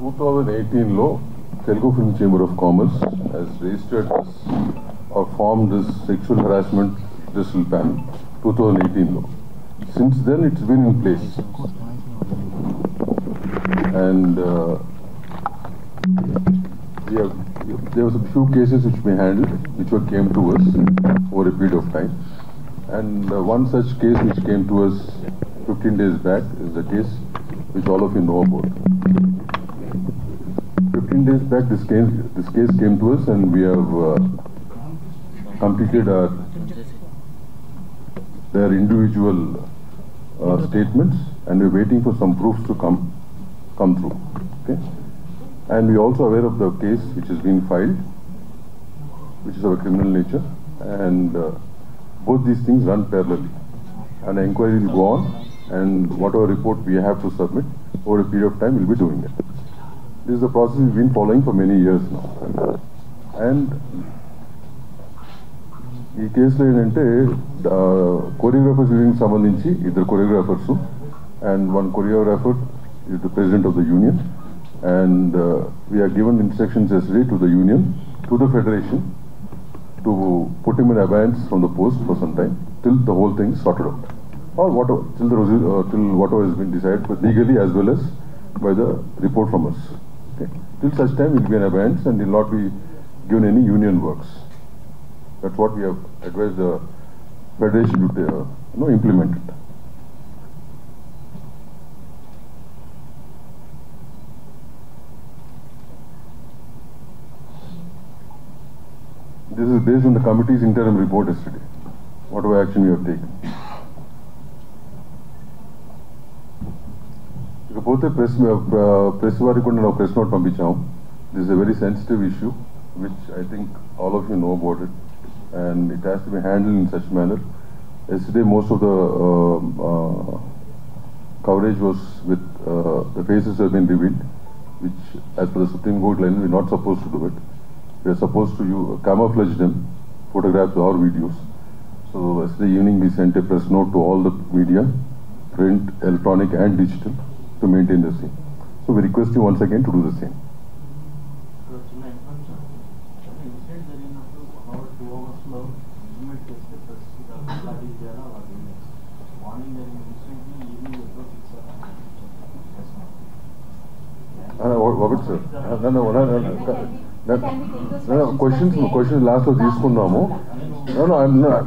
2018 లో Telugu Film Chamber of Commerce has registered this or formed this sexual harassment distal panel 2018 lo. Since then it's been in place, and there was a few cases which we handled which came to us over a period of time, and one such case which came to us 15 days back is the case which all of you know about. 15 days back this case came to us, and we have completed their individual statements, and we're waiting for some proofs to come through. Okay, and we're also aware of the case which has been filed, which is of a criminal nature, and both these things run parallelly. An inquiry will go on, and whatever report we have to submit over a period of time, we'll be doing it. This is the process we've been following for many years now. And ఈ కేసులో ఏంటంటే choreographers union సంబంధించి ఇద్దరు choreographers and one choreographer is the president of the union, and we are given instructions yesterday to the union, to the federation, to put him in abeyance from the post for some time till the whole thing is sorted out, or whatever, till whatever has been decided, but legally as well as by the report from us. Okay. Till such time he will be in abeyance and will not be given any union works. That's what we have advised the federation to implement it. This is based on the committee's interim report yesterday, whatever action we have taken. ఇకపోతే press వారికి కూడా నేను press note పంపించాము. This is a very sensitive issue which I think all of you know about it, and it has to be handled in such manner. Yesterday most of the coverage was with the faces have been revealed, which as per the Supreme Court line we are not supposed to do it. We are supposed to camouflage them, photographs or videos. So yesterday evening we sent a press note to all the media, print, electronic and digital, to maintain the same. So we request you once again to do the same. What sir? No, questions last లో తీసుకుందాము.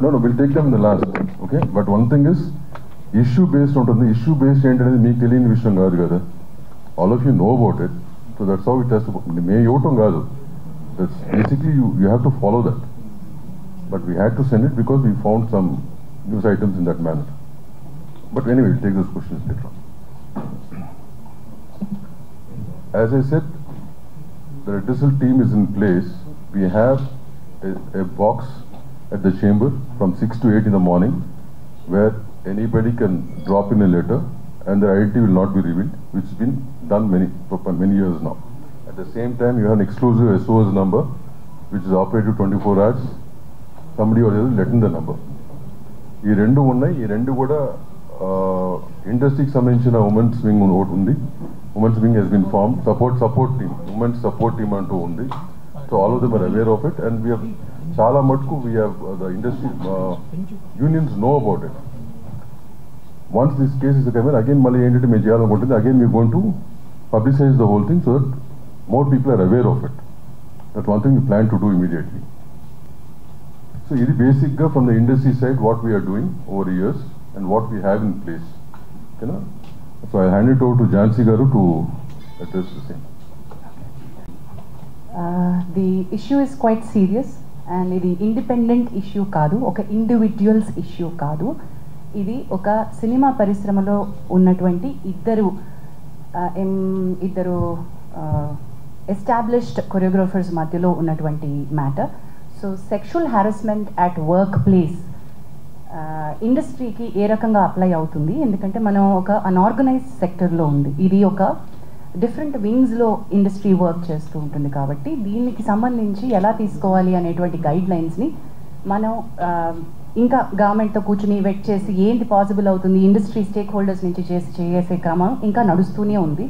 No, we'll take them in the last. Okay, but one thing is issue based ఉంటుంది. Issue based ఏంటనేది మీకు తెలియని విషయం కాదు కదా. All of you know about it, so that's how it has to. మే ఇవ్వటం కాదు. That's basically you have to follow that. But we had to send it because we found some news items in that manner. But anyway, we'll take those questions later on. As I said, the distal team is in place. We have a box at the chamber from 6 to 8 in the morning where anybody can drop in a letter and their identity will not be revealed, which has been done for many years now. At the same time, you have an exclusive SOS number which is operated 24 hours. Somebody or the other let in the number. ఈ రెండు ఉన్నాయి. ఈ రెండు కూడా ఇండస్ట్రీకి సంబంధించిన women's wing ఒకటి ఉంది. Women's wing has been formed, support team, women's support team అంటూ ఉంది. So all of them are aware of it, and we have చాలా మటుకు we have the industry unions know about it. Once this case is coming again, మళ్ళీ ఏంటంటే మేము చేయాలనుకుంటుంది, again we are going to publicize the whole thing so that more people are aware of it. That's one thing we plan to do immediately. So ఇది బేసిక్గా from the industry side what we are doing over years and what we have in place. Okay, na? So I hand it over to Jansi Garu to address the same. The issue is quite serious, and ఇది independent issue కాదు, ఒక individuals issue కాదు. ఇది ఒక cinema పరిశ్రమలో ఉన్నటువంటి ఇద్దరు established choreographers మధ్యలో ఉన్నటువంటి matter. So sexual harassment at work place ఇండస్ట్రీకి ఏ రకంగా అప్లై అవుతుంది, ఎందుకంటే మనం ఒక అన్ఆర్గనైజ్డ్ సెక్టర్లో ఉంది, ఇది ఒక డిఫరెంట్ వింగ్స్లో ఇండస్ట్రీ వర్క్ చేస్తూ ఉంటుంది. కాబట్టి దీనికి సంబంధించి ఎలా తీసుకోవాలి అనేటువంటి గైడ్ లైన్స్ని మనం ఇంకా గవర్నమెంట్తో కూర్చుని వెట్ చేసి ఏంటి పాసిబుల్ అవుతుంది, ఇండస్ట్రీ స్టేక్ హోల్డర్స్ నుంచి చేసే క్రమం ఇంకా నడుస్తూనే ఉంది.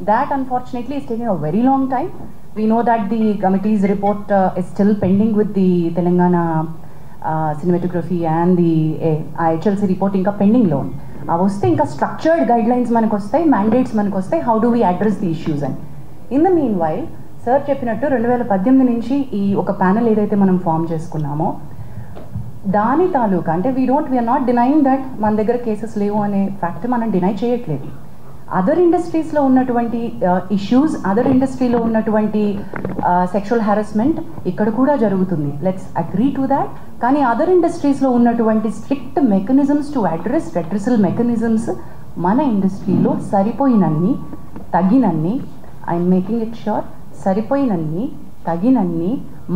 That unfortunately is taking a very long time. We know that the committee's report is still pending with the Telangana cinematography and the IHLC report ఇంకా పెండింగ్ లో ఉంది. అవి వస్తే ఇంకా స్ట్రక్చర్డ్ గైడ్ లైన్స్ మనకు వస్తాయి, మ్యాండేట్స్ మనకు వస్తాయి, how do we address the issues అని. In the meanwhile sir చెప్పినట్టు 2018 నుంచి ఈ ఒక ప్యానెల్ ఏదైతే మనం ఫామ్ చేసుకున్నామో దాని తాలూకా అంటే వీఆర్ నాట్ డినైయింగ్ దట్ మన దగ్గర కేసెస్ లేవు అనే ఫ్యాక్ట్ మనం డినై చేయట్లేదు. అదర్ ఇండస్ట్రీస్లో ఉన్నటువంటి ఇష్యూస్, అదర్ ఇండస్ట్రీలో ఉన్నటువంటి సెక్షువల్ హారాస్మెంట్ ఇక్కడ కూడా జరుగుతుంది. Let's agree to that. కానీ అదర్ ఇండస్ట్రీస్లో ఉన్నటువంటి strict mechanisms to address redressal mechanisms మన ఇండస్ట్రీలో సరిపోయినన్ని తగినన్ని, ఐఎమ్ మేకింగ్ ఇట్ ష్యూర్, సరిపోయినన్ని తగినన్ని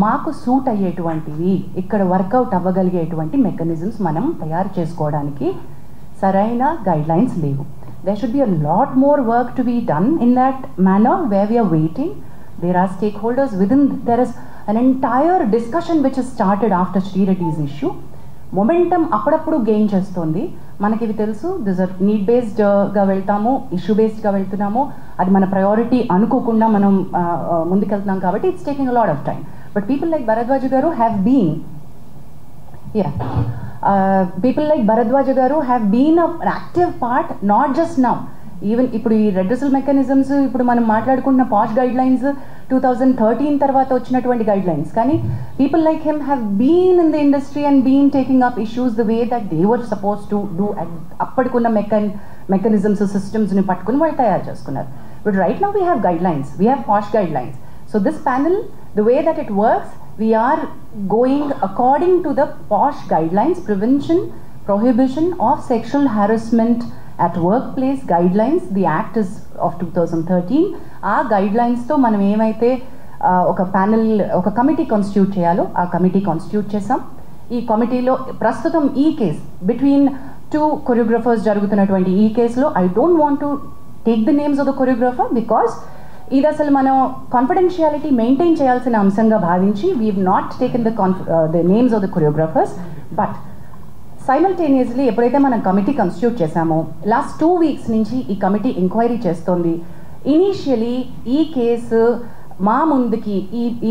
మాకు సూట్ అయ్యేటువంటివి, ఇక్కడ వర్కౌట్ అవ్వగలిగేటువంటి మెకానిజమ్స్ మనం తయారు చేసుకోవడానికి సరైన గైడ్ లైన్స్ లేవు. There should be a lot more work to be done in that manner where we are waiting. There are stakeholders within, there is an entire discussion which has started after Sri Reddy's issue. Momentum అప్పుడప్పుడు gain చేస్తుంది. మనకి ఇవి తెలుసు, this are need బేస్డ్గా వెళ్తాము, issue బేస్డ్గా వెళ్తున్నాము, అది మన priority అనుకోకుండా మనం ముందుకెళ్తున్నాం కాబట్టి it's taking a lot of time. But people like Bharadwaj garu have been people like Bharadwaj garu have been an active part, not just now. Even ఇప్పుడు ఈ రెడ్రెసల్ మెకానిజమ్స్, ఇప్పుడు మనం మాట్లాడుకుంటున్న పాష్ గైడ్ లైన్స్ 2013 తర్వాత వచ్చినటువంటి గైడ్ లైన్స్, కానీ people like him have been in the industry and been taking up issues the way that they were supposed to do. అప్పటికున్న mechanisms సిస్టమ్స్ని పట్టుకుని వాళ్ళు తయారు చేసుకున్నారు. But right now we have guidelines, we have POSH guidelines. So this panel, the way that it works, we are going according to the POSH guidelines, prevention, prohibition of sexual harassment at workplace guidelines. The act is of 2013. ఆ guidelines-తో మనం ఏమైతే ఒక panel, ఒక committee constitute చేయాలో ఆ committee constitute చేసాం. ఈ కమిటీలో ప్రస్తుతం ఈ కేస్ బిట్వీన్ 2 కొరియోగ్రఫర్స్ జరుగుతున్నటువంటి ఈ కేసులో I don't want to take the names of the choreographer because ఇది అసలు మనం కాన్ఫిడెన్షియాలిటీ మెయింటైన్ చేయాల్సిన అంశంగా భావించి we have not taken the names of the choreographers. But simultaneously ఎప్పుడైతే మనం కమిటీ కాన్స్టిట్యూట్ చేశామో లాస్ట్ 2 weeks నుంచి ఈ కమిటీ ఎంక్వైరీ చేస్తోంది. ఇనీషియలీ ఈ కేసు మా ముందుకి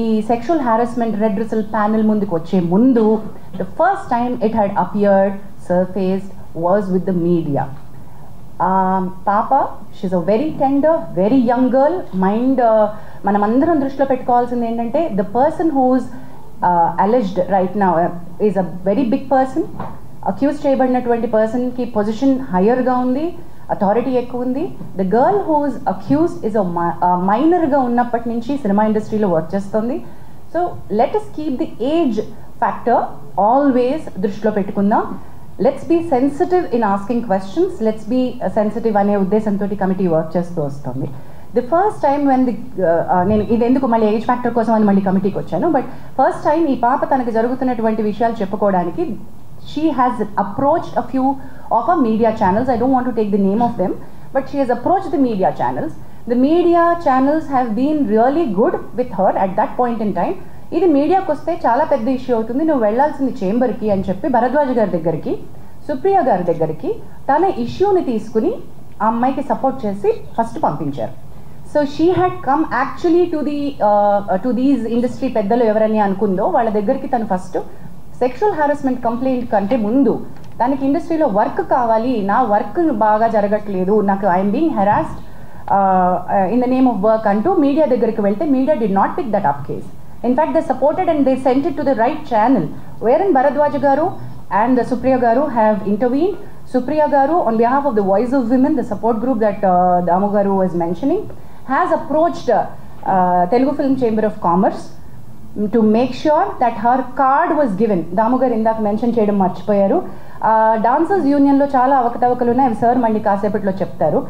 ఈ సెక్షువల్ హారాస్మెంట్ రెడ్రెసల్ ప్యానెల్ ముందుకు వచ్చే ముందు the first time it had appeared, surfaced was with the media. Papa, she's a very tender, very young girl. Mind, మనమందరం దృష్టిలో పెట్టుకోవాల్సింది ఏంటంటే the person who's alleged right now is a very big person. Accuse చేయబడినటువంటి పర్సన్కి position హయ్యర్గా ఉంది, authority ఎక్కువ ఉంది. The girl who's accuse is మైనర్గా ఉన్నప్పటి నుంచి సినిమా ఇండస్ట్రీలో వర్క్ చేస్తుంది. So let us keep the age factor always దృష్టిలో పెట్టుకుందాం. Let's be sensitive in asking questions, let's be sensitive అనే ఉద్దేశంతో కమిటీ వర్క్ చేస్తూ వస్తుంది. ది ఫస్ట్ టైం వెన్ నేను ఇది ఎందుకు మళ్ళీ ఏజ్ ఫ్యాక్టర్ కోసం అని మళ్ళీ కమిటీకి వచ్చాను. బట్ ఫస్ట్ టైం ఈ పాప తనకు జరుగుతున్నటువంటి విషయాలు చెప్పుకోవడానికి she has approached a few of our media channels. I don't want to take the name of them, but she has approached the media channels. The media channels have been really good with her at that point in time. ఇది మీడియాకి వస్తే చాలా పెద్ద issue అవుతుంది, నువ్వు వెళ్లాల్సింది చేంబర్కి అని చెప్పి భరద్వాజ్ గారి దగ్గరికి, సుప్రియ గారి దగ్గరికి తన ఇష్యూని తీసుకుని ఆ అమ్మాయికి సపోర్ట్ చేసి ఫస్ట్ పంపించారు. So she had come actually to these industry పెద్దలు ఎవరని అనుకుందో వాళ్ళ దగ్గరికి తను ఫస్ట్ సెక్షువల్ హారాస్మెంట్ కంప్లైంట్ కంటే ముందు తనకి ఇండస్ట్రీలో వర్క్ కావాలి, నా వర్క్ బాగా జరగట్లేదు, నాకు I'm being harassed in the name of work అంటూ మీడియా దగ్గరికి వెళ్తే media did not pick that up case. In fact they supported and they sent it to the right channel where in Bharadwaj garu and Supriya garu have intervened. Supriya garu, on behalf of the Voice of Women, the support group that Damu garu was mentioning, has approached Telugu Film Chamber of Commerce to make sure that her card was given. Damu garu indak mention cheyadam marchipoyaru. Dancers Union lo chaala avakatavakalu unnai, sir malli kaasepatlo cheptaru.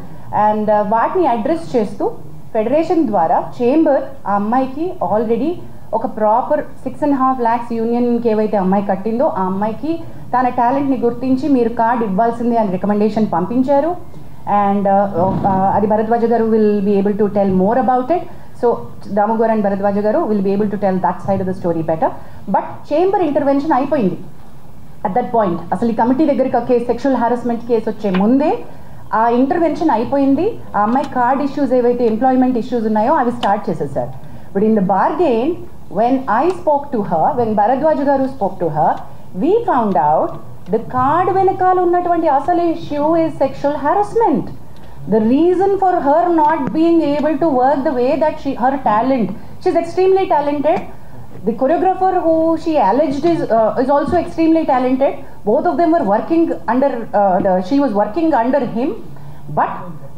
And vaatni address chestu federation ద్వారా chamber ఆ అమ్మాయికి already ఒక proper 6.5 lakhs యూనియన్కి ఏవైతే అమ్మాయి కట్టిందో ఆ అమ్మాయికి తన టాలెంట్ని గుర్తించి మీరు కార్డ్ ఇవ్వాల్సిందే అని రికమెండేషన్ పంపించారు. అండ్ అది Bharadwaj garu will be able to tell more about it. So Damu garu and Bharadwaj garu will be able to tell that side of the story better. But chamber intervention అయిపోయింది అట్ దట్ పాయింట్. అసలు ఈ కమిటీ దగ్గరికి sexual harassment case వచ్చే ముందే ఆ intervention అయిపోయింది. ఆ అమ్మాయి కార్డ్ ఇష్యూస్ ఏవైతే ఎంప్లాయ్మెంట్ ఇష్యూస్ ఉన్నాయో అవి స్టార్ట్ చేసేసారు. But in the bargain when I spoke to her, when Bharadwaj garu spoke to her, we found out the card venakal unnatuvanti asal issue is sexual harassment. The reason for her not being able to work the way that her talent, she's extremely talented. The choreographer who she alleged is also extremely talented. Both of them were working under she was working under him, but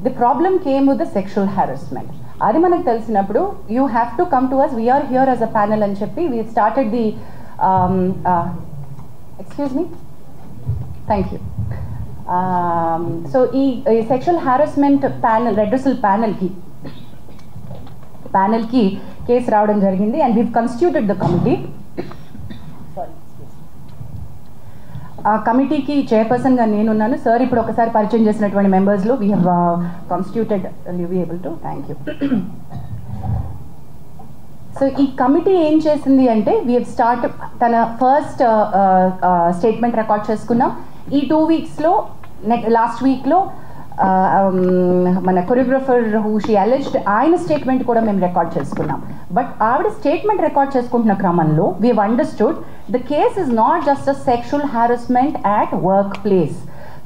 the problem came with the sexual harassment. అది మనకు తెలిసినప్పుడు you have to come to us, we're here as a panel అని చెప్పి we started the excuse me thank you. So ఈ sexual harassment panel redressal ప్యానల్కి case రావడం జరిగింది and we've constituted the committee. ఆ కమిటీకి చైర్పర్సన్గా నేనున్నాను. సార్ ఇప్పుడు ఒకసారి పరిచయం చేసినటువంటి మెంబర్స్లో we have constituted you be able to. Thank you. So ఈ కమిటీ ఏం చేసింది అంటే వీ హ్యావ్ స్టార్ట్ తన ఫస్ట్ స్టేట్మెంట్ రికార్డ్ చేసుకున్నాం. ఈ 2 వీక్స్లో లాస్ట్ వీక్లో మన కొరియోగ్రఫర్ హూ షీ అలెజ్డ్ ఆయన స్టేట్మెంట్ కూడా మేము రికార్డ్ చేసుకున్నాం. బట్ ఆవిడ స్టేట్మెంట్ రికార్డ్ చేసుకుంటున్న క్రమంలో we have understood the case is not just a sexual harassment at workplace.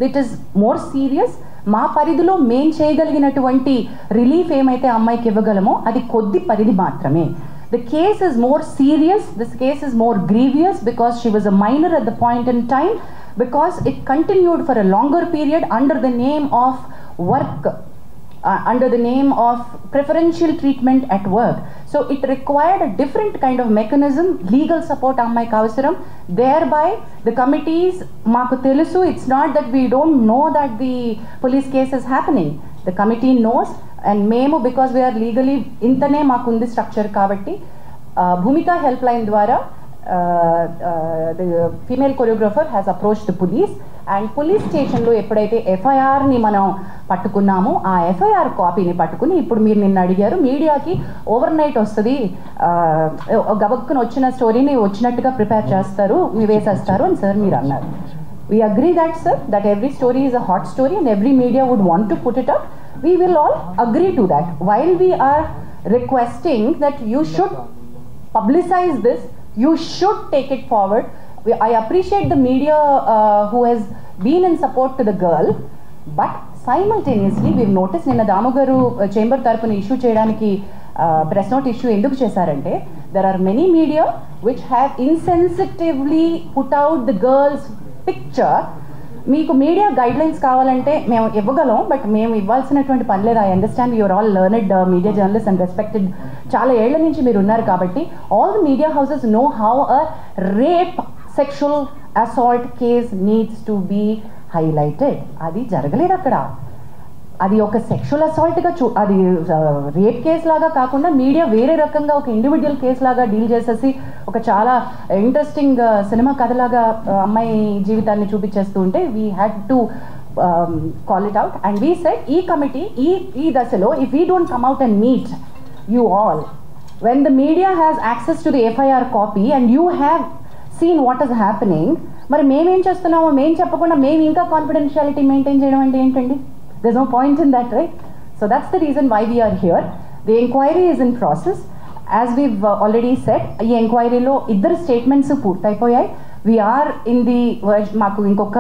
It is more serious. మా పరిధిలో మేం చేయగలిగినటువంటి రిలీఫ్ ఏమైతే అమ్మాయికి ఇవ్వగలమో అది కొద్ది పరిధి మాత్రమే. The case is more serious. This case is more grievous because she was a minor at the point in time, because it continued for a longer period under the name of work, under the name of preferential treatment at work. So it required a different kind of mechanism, legal support ammayiki avasaram. Thereby the committees maaku telusu, it's not that we don't know that the police case is happening. The committee knows, and memo because we are legally intane maaku undi structure kabatti Bhumika helpline dwara the female choreographer has approached the police, and police station లో ఎప్పుడైతే ఎఫ్ఐఆర్ని మనం పట్టుకున్నామో ఆ FIR కాపీని పట్టుకుని ఇప్పుడు మీరు నిన్న అడిగారు మీడియాకి ఓవర్ నైట్ వస్తుంది, గబక్కున వచ్చిన స్టోరీని వచ్చినట్టుగా ప్రిపేర్ చేస్తారు, వేసేస్తారు అని సార్ మీరు అన్నారు. We agree that, sir, that every story is a hot story and every media would want to put it up. We will all agree to that. While we are requesting that you should publicize this, you should take it forward. I appreciate the media who has been in support to the girl, but simultaneously we've noticed నిన్న దాము గారు chamber తరపున issue చేయడానికి press note issue ఎందుకు చేశారంటే there are many media which have insensitively put out the girl's picture. మీకు media guidelines కావాలంటే మేము ఇవ్వగలం, బట్ మేము ఇవ్వాల్సినటువంటి పని లేదు. I understand you're all learned media journalist and respected, చాలా ఏళ్ల నుంచి మీరు ఉన్నారు కాబట్టి all the media houses know how a rape sexual assault case needs to be highlighted. అది జరగలేదు అక్కడ. అది ఒక సెక్షువల్ అసాల్ట్గా అది రేప్ కేసు లాగా కాకుండా మీడియా వేరే రకంగా ఒక ఇండివిజువల్ కేసు లాగా డీల్ చేసేసి ఒక చాలా ఇంట్రెస్టింగ్ సినిమా కథలాగా అమ్మాయి జీవితాన్ని చూపించేస్తూ ఉంటే we had to call it out and we said ఈ కమిటీ ఈ దశలో if we don't come out and meet you all when the media has access to the FIR copy and you have seen what is happening, మరి మేమేం చేస్తున్నామో మేము చెప్పకుండా మేము ఇంకా కాన్ఫిడెన్షియాలిటీ మెయింటైన్ చేయడం అంటే ఏంటండి? There's no point in that, right? So that's the reason why we are here. The inquiry is in process. As we've already said, ఈ ఎంక్వైరీలో ఇద్దరు statements పూర్తయిపోయాయి. We are in the మాకు ఇంకొక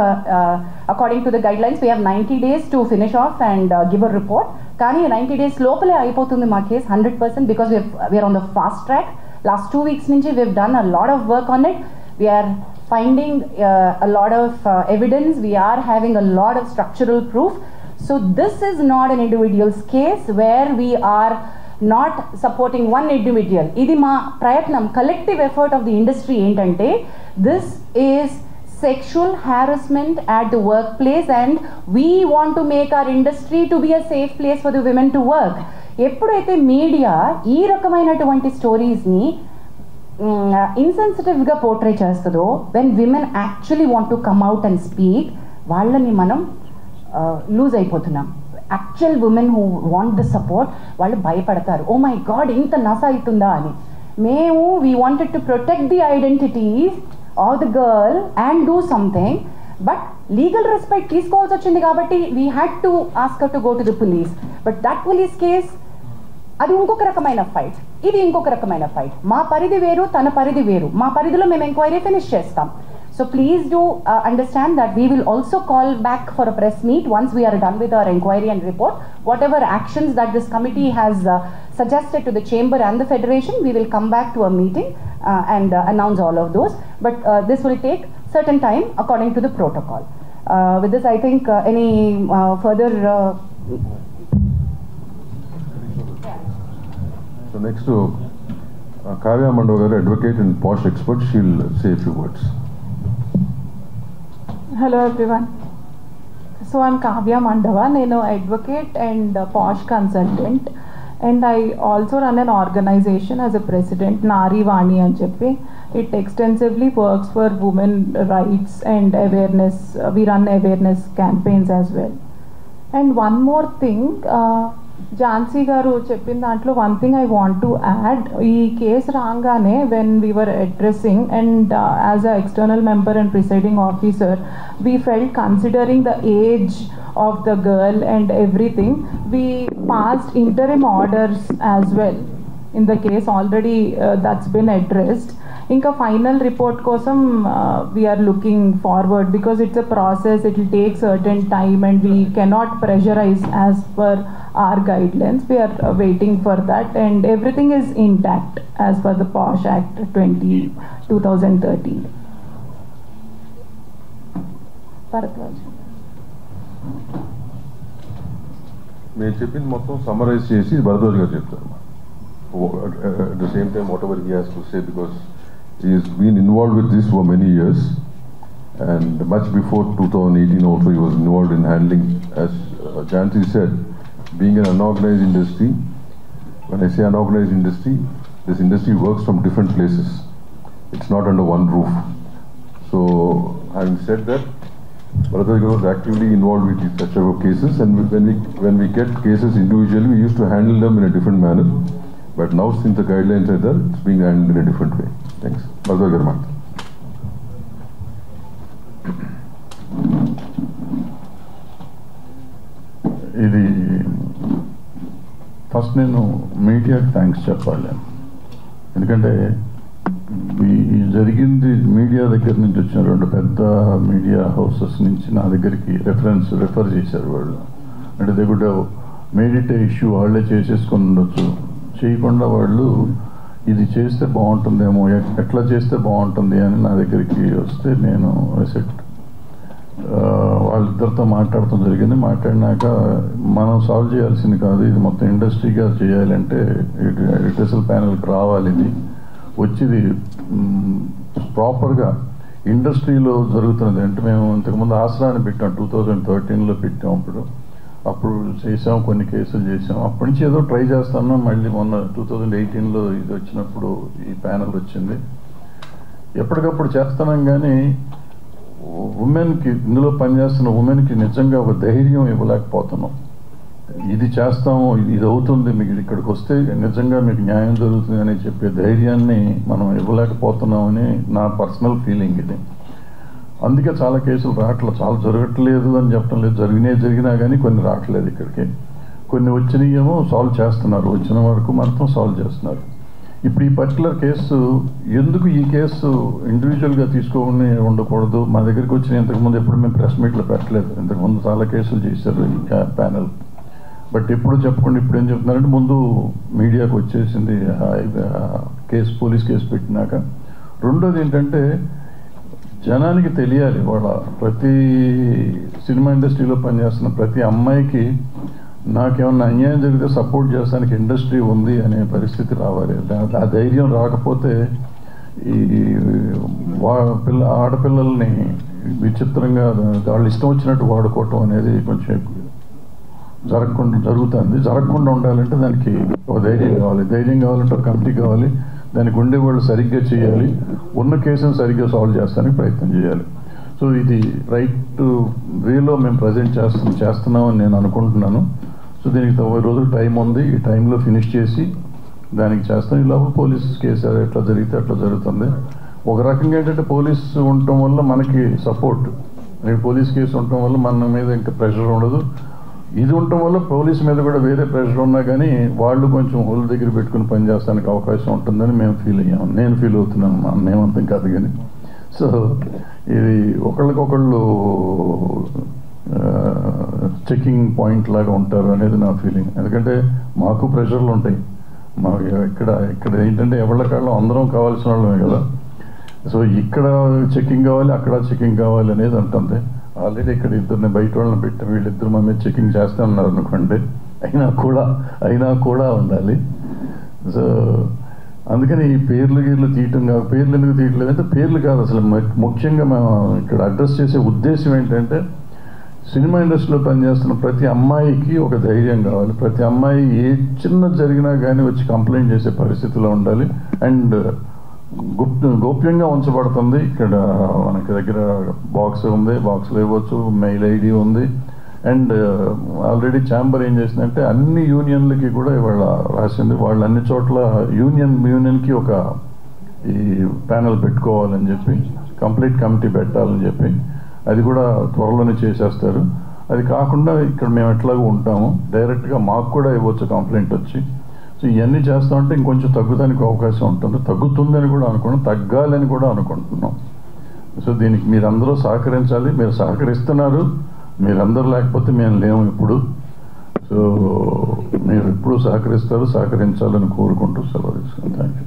according to the guidelines we have 90 days to finish off and give a report. కానీ 90 days లోపలే అయిపోతుంది మా case 100% because we are on the fast track. Last 2 weeks నుంచి we've done a lot of work on it. We are finding a lot of evidence. We are having a lot of structural proof. So this is not an individual's case where we are not supporting one individual. Idi ma prayatnam collective effort of the industry entante this is sexual harassment at the workplace and we want to make our industry to be a safe place for the women to work. ఎప్పుడైతే media ఈ రకమైనటువంటి స్టోరీస్ని ఇన్సెన్సిటివ్గా portray చేస్తుందో when women actually want to come out and speak వాళ్ళని మనం loose అయిపోతున్నాం. Actual women who want the support వాళ్ళు భయపడతారు, oh my God ఇంత నస అవుతుందా అని. మేము we wanted to protect the identities of the girl and do something. But legal respect తీసుకోవాల్సి వచ్చింది కాబట్టి we had to ask to go to the police. But that police case అది ఇంకొక రకమైన ఫైట్, ఇది ఇంకొక రకమైన ఫైట్. మా పరిధి వేరు, తన పరిధి వేరు. మా పరిధిలో మేము ఎంక్వైరీ ఫినిష్ చేస్తాం. So please do understand that we will also call back for a press meet once we are done with our inquiry and report. Whatever actions that this committee has suggested to the chamber and the federation, we will come back to a meeting and announce all of those. But this will take certain time according to the protocol. With this, I think any further... So next to Kavya Mandava, advocate and posh expert, she'll say a few words. Hello everyone. So I'm Kavya Mandava. I'm an advocate and posh consultant, and I also run an organization as a president, Nari Vani and Cheppi. It extensively works for women rights and awareness. We run awareness campaigns as well. And one more thing, Jansi garu cheppin dantlo one thing I want to add. Ee case rangane when we were addressing, and as a external member and presiding officer, we felt considering the age of the girl and everything, we passed interim orders as well in the case. Already that's been addressed. Inka final report kosam we are looking forward, because it's a process, it will take certain time and we cannot pressurize as per our guidelines. We are waiting for that, and everything is intact as per the POSH Act 2013. Bharatwaj. నేను చెప్పింది మొత్తం summarise చేసి భరద్వాజ్ గారు చెప్తారు. At the same time, whatever he has to say, because he has been involved with this for many years, and much before 2018 also he was involved in handling, as Jansi said, being an unorganized industry. When I say unorganized industry, this industry works from different places. It's not under one roof. So having said that, Bharatwaj was actively involved with such type of cases, and when we get cases individually, we used to handle them in a different manner. But now, since the guidelines are there, it's being handled in a different way. Thanks. Bharatwaj Garma. ఇది first నేను మీడియాకి thanks చెప్పాలి. ఎందుకంటే ఈ జరిగింది media దగ్గర నుంచి వచ్చిన 2 పెద్ద మీడియా హౌసెస్ నుంచి నా దగ్గరికి రెఫర్ చేశారు వాళ్ళు. అంటే they could have made it A issue, వాళ్ళే చేసేసుకొని ఉండొచ్చు. చేయకుండా వాళ్ళు ఇది చేస్తే బాగుంటుందేమో, ఎట్లా చేస్తే బాగుంటుంది అని నా దగ్గరికి వస్తే నేను సెట్ వాళ్ళిద్దరితో మాట్లాడటం జరిగింది. మాట్లాడినాక మనం సాల్వ్ చేయాల్సింది కాదు, ఇది మొత్తం ఇండస్ట్రీగా చేయాలంటే రిటర్సల్ ప్యానల్కి రావాలి. ఇది వచ్చింది ప్రాపర్గా ఇండస్ట్రీలో జరుగుతున్నది. అంటే మేము ఇంతకుముందు ఆసరాన్ని పెట్టాం, 2013లో పెట్టాం. అప్పుడు చేసాం, కొన్ని కేసులు చేసాం. అప్పటి నుంచి ఏదో ట్రై చేస్తాను. మళ్ళీ మొన్న 2018లో ఇది వచ్చినప్పుడు ఈ ప్యానల్ వచ్చింది. ఎప్పటికప్పుడు చేస్తున్నాం, కానీ ఉమెన్కి, ఇందులో పనిచేస్తున్న ఉమెన్కి నిజంగా ఒక ధైర్యం ఇవ్వలేకపోతున్నాం. ఇది చేస్తాము, ఇది అవుతుంది, మీకు ఇక్కడికి వస్తే నిజంగా మీకు న్యాయం జరుగుతుంది అని చెప్పే ధైర్యాన్ని మనం ఇవ్వలేకపోతున్నామని నా పర్సనల్ ఫీలింగ్ ఇది. అందుకే చాలా కేసులు రావట్లేదు, చాలా జరగట్లేదు అని చెప్పడం లేదు, జరిగినా కానీ కొన్ని రావట్లేదు ఇక్కడికి. కొన్ని వచ్చినాయేమో సాల్వ్ చేస్తున్నారు, వచ్చిన వరకు మాత్రం సాల్వ్ చేస్తున్నారు. ఇప్పుడు ఈ పర్టికులర్ కేసు ఎందుకు ఈ కేసు ఇండివిజువల్గా తీసుకోకుండా ఉండకూడదు? మా దగ్గరికి వచ్చిన ఇంతకుముందు ఎప్పుడు మేము ప్రెస్ మీట్లో పెట్టలేదు. ఇంతకుముందు చాలా కేసులు చేశారు ఈ ప్యానల్. బట్ ఎప్పుడు చెప్పకుండా ఇప్పుడు ఏం చెప్తున్నారంటే ముందు మీడియాకు వచ్చేసింది కేసు, పోలీస్ కేసు పెట్టినాక. రెండోది ఏంటంటే జనానికి తెలియాలి, వాళ్ళ ప్రతి సినిమా ఇండస్ట్రీలో పనిచేస్తున్న ప్రతి అమ్మాయికి నాకేమన్నా అన్యాయం జరిగితే సపోర్ట్ చేస్తానికి ఇండస్ట్రీ ఉంది అనే పరిస్థితి రావాలి. ఆ ధైర్యం రాకపోతే ఈ ఆడపిల్లల్ని విచిత్రంగా వాళ్ళు ఇష్టం వచ్చినట్టు వాడుకోవటం అనేది కొంచెం జరగకుండా ఉండాలంటే దానికి ఒక ధైర్యం కావాలి. ధైర్యం కావాలంటే ఒక కమిటీ కావాలి, దానికి ఉండేవాళ్ళు సరిగ్గా చేయాలి, ఉన్న కేసును సరిగ్గా సాల్వ్ చేస్తానికి ప్రయత్నం చేయాలి. సో ఇది రైట్ వేలో మేము ప్రజెంట్ చేస్తున్నామని నేను అనుకుంటున్నాను. సో దీనికి 90 రోజులు టైం ఉంది. ఈ టైంలో ఫినిష్ చేసి దానికి చేస్తాం. ఈ లోపల పోలీస్ కేసు ఎట్లా జరిగితే అట్లా జరుగుతుంది. ఒక రకంగా ఏంటంటే పోలీసు ఉండటం వల్ల మనకి సపోర్ట్, రేపు పోలీస్ కేసు ఉండటం వల్ల మన మీద ఇంకా ప్రెషర్ ఉండదు. ఇది ఉండటం వల్ల పోలీస్ మీద కూడా వేరే ప్రెషర్ ఉన్నా కానీ వాళ్ళు కొంచెం హోల్ దగ్గర పెట్టుకుని పనిచేస్తానికి అవకాశం ఉంటుందని మేము ఫీల్ అయ్యాము. నేను ఫీల్ అవుతున్నాను, మేమంతం కాదు కానీ. సో ఇది ఒకళ్ళకొకళ్ళు చెకింగ్ పాయింట్ లాగా ఉంటారు అనేది నా ఫీలింగ్. ఎందుకంటే మాకు ప్రెషర్లు ఉంటాయి. మాకు ఇక్కడ ఏంటంటే ఎవరికాళ్ళు అందరం కావాల్సిన వాళ్ళమే కదా. సో ఇక్కడ చెకింగ్ కావాలి, అక్కడ చెకింగ్ కావాలి అనేది ఉంటుంది. ఆల్రెడీ ఇక్కడ ఇద్దరిని బయట వాళ్ళని పెట్టి వీళ్ళిద్దరు మా మీద చెకింగ్ చేస్తూ ఉన్నారు అనుకోండి, అయినా కూడా ఉండాలి. సో అందుకని ఈ పేర్లు తీయటం కాదు. పేర్లు ఎందుకు తీయట్లేదంటే పేర్లు కాదు, అసలు ముఖ్యంగా మేము ఇక్కడ అడ్రస్ చేసే ఉద్దేశం ఏంటంటే సినిమా ఇండస్ట్రీలో పనిచేస్తున్న ప్రతి అమ్మాయికి ఒక ధైర్యం కావాలి. ప్రతి అమ్మాయి ఏ చిన్న జరిగినా కానీ వచ్చి కంప్లైంట్ చేసే పరిస్థితిలో ఉండాలి. అండ్ గోప్యంగా ఉంచబడుతుంది. ఇక్కడ మనకి దగ్గర బాక్స్ ఉంది, బాక్స్లో ఇవ్వచ్చు, మెయిల్ ఐడి ఉంది. అండ్ ఆల్రెడీ ఛాంబర్ ఏం చేసిందంటే అన్ని యూనియన్లకి కూడా ఇవాళ రాసింది, వాళ్ళు అన్ని చోట్ల యూనియన్కి ఒక ఈ ప్యానెల్ పెట్టుకోవాలని చెప్పి, కంప్లీట్ కమిటీ పెట్టాలని చెప్పి, అది కూడా త్వరలోనే చేసేస్తారు. అది కాకుండా ఇక్కడ మేము ఎట్లాగో ఉంటాము, డైరెక్ట్గా మాకు కూడా ఇవ్వచ్చు కంప్లైంట్ వచ్చి. సో ఇవన్నీ చేస్తామంటే ఇంకొంచెం తగ్గుతానికి అవకాశం ఉంటుంది. తగ్గుతుందని కూడా అనుకున్నాం, తగ్గాలని కూడా అనుకుంటున్నాం. సో దీనికి మీరందరూ సహకరించాలి. మీరు సహకరిస్తున్నారు, మీరందరూ లేకపోతే మేము లేము ఇప్పుడు. సో మీరు ఎప్పుడు సహకరించాలని కోరుకుంటూ సెలవు తీసుకున్నాం. Thank you.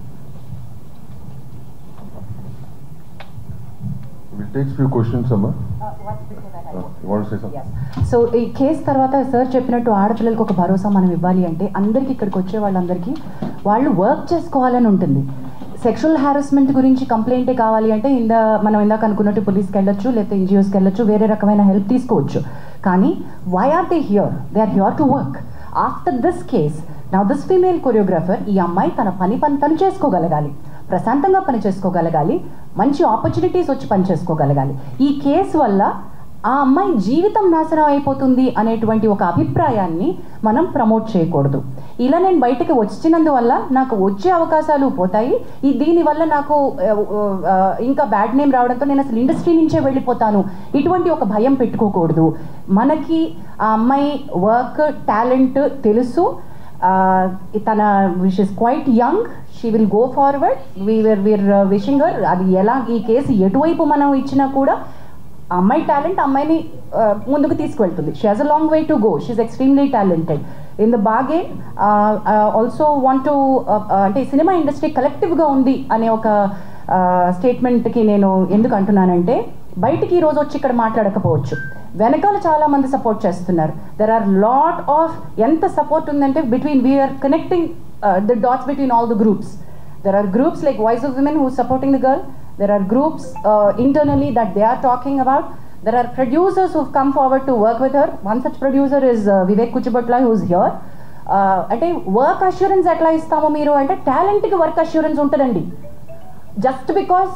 We'll take few questions, Amma. You want to say something? Yes. So ఈ కేసు తర్వాత సార్ చెప్పినట్టు ఆడపిల్లలకు ఒక భరోసా మనం ఇవ్వాలి అంటే అందరికీ ఇక్కడికి వచ్చే వాళ్ళందరికీ వాళ్ళు వర్క్ చేసుకోవాలని ఉంటుంది. సెక్షువల్ హారాస్మెంట్ గురించి కంప్లైంటే కావాలి అంటే మనం ఇందాక అనుకున్నట్టు పోలీస్కి వెళ్ళొచ్చు, లేకపోతే ఎన్జిఓస్కి వెళ్ళొచ్చు, వేరే రకమైన హెల్ప్ తీసుకోవచ్చు. కానీ why are they here? They are here to work. After this case now this female choreographer, ఈ అమ్మాయి తన పని తను చేసుకోగలగాలి, ప్రశాంతంగా పని చేసుకోగలగాలి, మంచి ఆపర్చునిటీస్ వచ్చి పని చేసుకోగలగాలి. ఈ కేసు వల్ల ఆ అమ్మాయి జీవితం నాశనం అయిపోతుంది అనేటువంటి ఒక అభిప్రాయాన్ని మనం ప్రమోట్ చేయకూడదు. ఇలా నేను బయటకు వచ్చినందువల్ల నాకు వచ్చే అవకాశాలు పోతాయి, దీనివల్ల నాకు ఇంకా బ్యాడ్ నేమ్ రావడంతో నేను అసలు ఇండస్ట్రీ నుంచే వెళ్ళిపోతాను, ఇటువంటి ఒక భయం పెట్టుకోకూడదు. మనకి ఆ అమ్మాయి వర్క్ టాలెంట్ తెలుసు. తన wish is quite young, she will go forward. We're wishing her. అది ఎలా ఈ కేసు ఎటువైపు మనం ఇచ్చినా కూడా అమ్మాయి టాలెంట్ అమ్మాయిని ముందుకు తీసుకువెళ్తుంది. She has a long way to go. She is extremely talented. In the బాగేన్ ఆల్సో వాంట్ టు అంటే సినిమా ఇండస్ట్రీ కలెక్టివ్గా ఉంది అనే ఒక స్టేట్మెంట్కి నేను ఎందుకు అంటున్నానంటే, బయటికి ఈరోజు వచ్చి ఇక్కడ మాట్లాడకపోవచ్చు, వెనకాల చాలా మంది సపోర్ట్ చేస్తున్నారు. దెర్ ఆర్ లాట్ ఆఫ్ ఎంత సపోర్ట్ ఉందంటే we're connecting the dots between all the groups. There are groups like Voice of Women who is supporting the girl. There are groups internally that they are talking about. There are producers who have come forward to work with her. One such producer is Vivek Kuchibotla, who is here. అంటే work assurance ఎట్లా ఇస్తామో మీరు అంటే, టాలెంట్కి work assurance ఉంటుందండి. Just because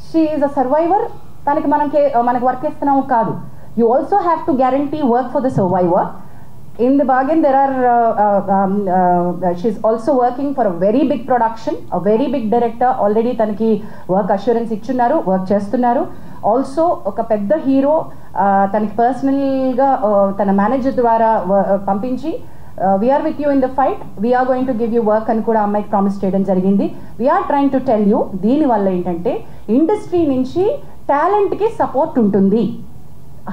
she is a survivor తనకి మనకి work ఇస్తున్నాము కాదు. You also have to guarantee work for the survivor. In the bargain, there are she's also working for a very big production, a very big director. Already tanaki work assurance ichunnaru, work chestunnaru. Also oka pedda hero tanaki personal ga tana manager dwara pampinchi, we are with you in the fight, we are going to give you work అని కూడా అమ్మాయికి promise చేయడం జరిగింది. we are trying to tell you, దీని వల్ల ఏంటంటే industry నుంచి టాలెంట్కి support ఉంటుంది.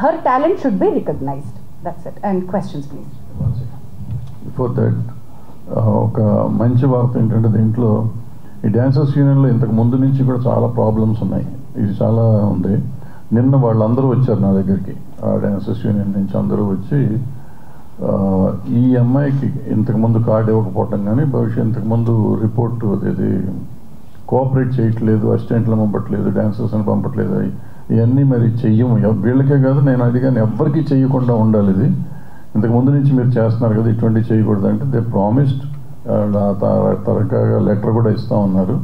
her talent should be recognized. That's it. And questions, please. Before that, ఒక మంచి వార్త ఏంటంటే, దీంట్లో ఈ డ్యాన్సర్స్ యూనియన్లో ఇంతకు ముందు నుంచి కూడా చాలా ప్రాబ్లమ్స్ ఉన్నాయి. ఇది చాలా ఉంది. నిన్న వాళ్ళందరూ వచ్చారు నా దగ్గరికి, ఆ డ్యాన్సర్స్ యూనియన్ నుంచి అందరూ వచ్చి, ఈ అమ్మాయికి ఇంతకుముందు కార్డు ఇవ్వకపోవటం కానీ, భవిష్యత్ ఇంతకుముందు రిపోర్ట్ ఇది కోఆపరేట్ చేయట్లేదు, అసిస్టెంట్లను పంపట్లేదు, డాన్సర్స్ని పంపట్లేదు, ఇవన్నీ మరి చెయ్యము. వీళ్ళకే కాదు, నేను అడిగాను ఎవ్వరికీ చేయకుండా ఉండాలి. ఇది ఇంతకు ముందు నుంచి మీరు చేస్తున్నారు కదా, ఇటువంటివి చేయకూడదు అంటే దే ప్రామిస్డ్. తరగా లెటర్ కూడా ఇస్తూ ఉన్నారు.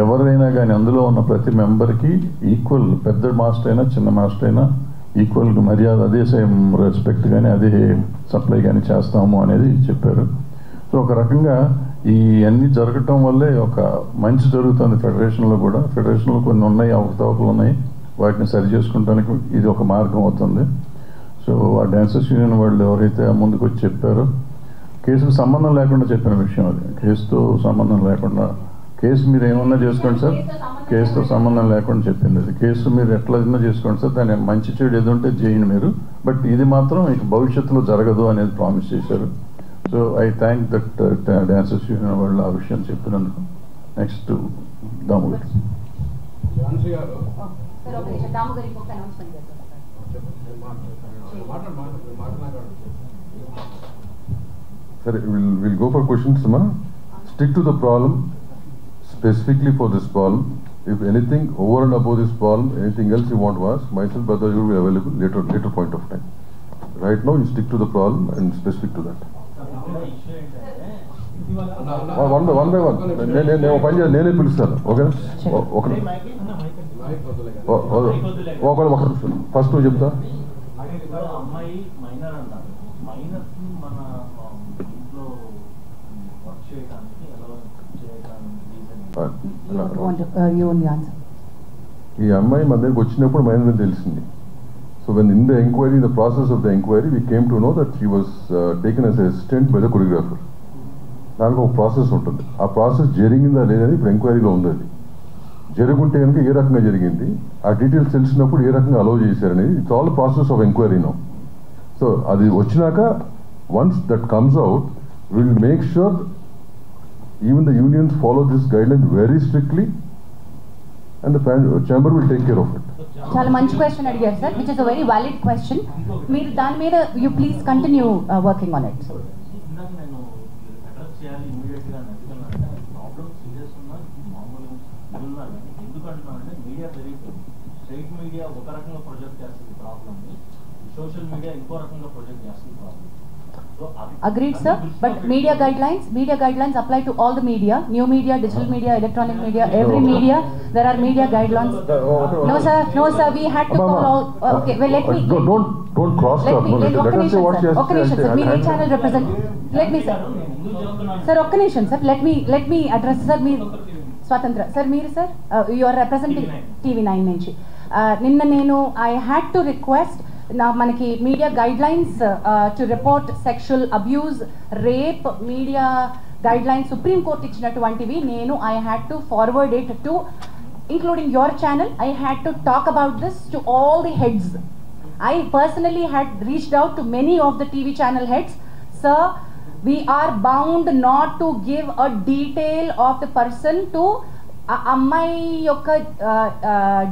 ఎవరైనా కానీ అందులో ఉన్న ప్రతి మెంబర్కి ఈక్వల్, పెద్ద మాస్టర్ అయినా చిన్న మాస్టర్ అయినా ఈక్వల్ మర్యాద, అదే సేమ్ రెస్పెక్ట్ కానీ అదే సప్లై కానీ చేస్తాము అనేది చెప్పారు. సో ఒక రకంగా ఈ అన్నీ జరగటం వల్లే ఒక మంచి జరుగుతుంది ఫెడరేషన్లో కూడా. ఫెడరేషన్లో కొన్ని ఉన్నాయి, అవకతవకలు ఉన్నాయి, వాటిని సరి చేసుకోవడానికి ఇది ఒక మార్గం అవుతుంది. సో ఆ డాన్సర్స్ యూనియన్ వాళ్ళు ఎవరైతే ముందుకు వచ్చి చెప్పారో, కేసుకు సంబంధం లేకుండా చెప్పిన విషయం అది, కేసుతో సంబంధం లేకుండా, కేసు మీరు ఏమన్నా చేసుకోండి సార్, కేసుతో సంబంధం లేకుండా చెప్పింది అది. కేసు మీరు ఎట్లా చేసుకోండి సార్, దాని మంచి చెడు ఏది ఉంటే చేయండి మీరు, బట్ ఇది మాత్రం ఇక భవిష్యత్తులో జరగదు అనేది ప్రామిస్ చేశారు. So I thank that dancers union వాళ్ళు ఆ విషయం చెప్పినందుకు. నెక్స్ట్ దాము గారు. Sir, we'll go for questions, ma. Stick to the problem, specifically for this problem. If anything over and above this problem, anything else you want to ask, myself, brother, you will be available later point of time. Right now, you stick to the problem and specific to that. One by one. నేనే పిలుస్తాను. ఓకేనా? First నువ్వు చెప్తా. ఈ అమ్మాయి మన దగ్గరికి వచ్చినప్పుడు మైనర్ అని తెలిసింది. So when in the enquiry, in the process of the enquiry, we came to know that she was taken as assistant by the choreographer. దానికి ఒక ప్రాసెస్ ఉంటుంది. ఆ ప్రాసెస్ జరిగిందా లేదని ఇప్పుడు ఎంక్వైరీలో ఉంది. అది జరుగుంటే కనుక ఏ రకంగా జరిగింది, ఆ డీటెయిల్స్ తెలిసినప్పుడు ఏ రకంగా అలౌ చేశారనేది, it's all process of enquiry no. So అది వచ్చినాక once that comes out, will make sure even the unions follow this guideline very strictly and the chamber will take care of it. చాలా మంచి question అడిగారు sir, which is a very valid question. మీరు దాని మీద you please continue working on it. Media ఒక రకంగా project చేస్తుంది ప్రాబ్లమ్ని, సోషల్ మీడియా ఇంకో రకంగా ప్రొజెక్ట్ చేస్తుంది problem. Agreed, sir. But media guidelines apply to all the media, new media, digital media, electronic media, every media. There are media guidelines. No, sir. We had to call all. Okay, well, let me. Don't cross talk. Let us say what she has to say. Sir. Media channel represent. Let me, sir. Sir, occasion, sir. Let me address, sir. Me, Swatantra. Sir, మీరు, sir. You are representing TV9 నుంచి. నిన్న నేను I had to request. మనకి media guidelines to report sexual abuse, rape, media guidelines supreme court ఇచ్చినటువంటివి నేను I had to forward it to including your channel. I had to talk about this to all the heads. I personally had reached out to many of the TV channel heads. Sir, we are bound not to give a detail of the person to అమ్మాయి యొక్క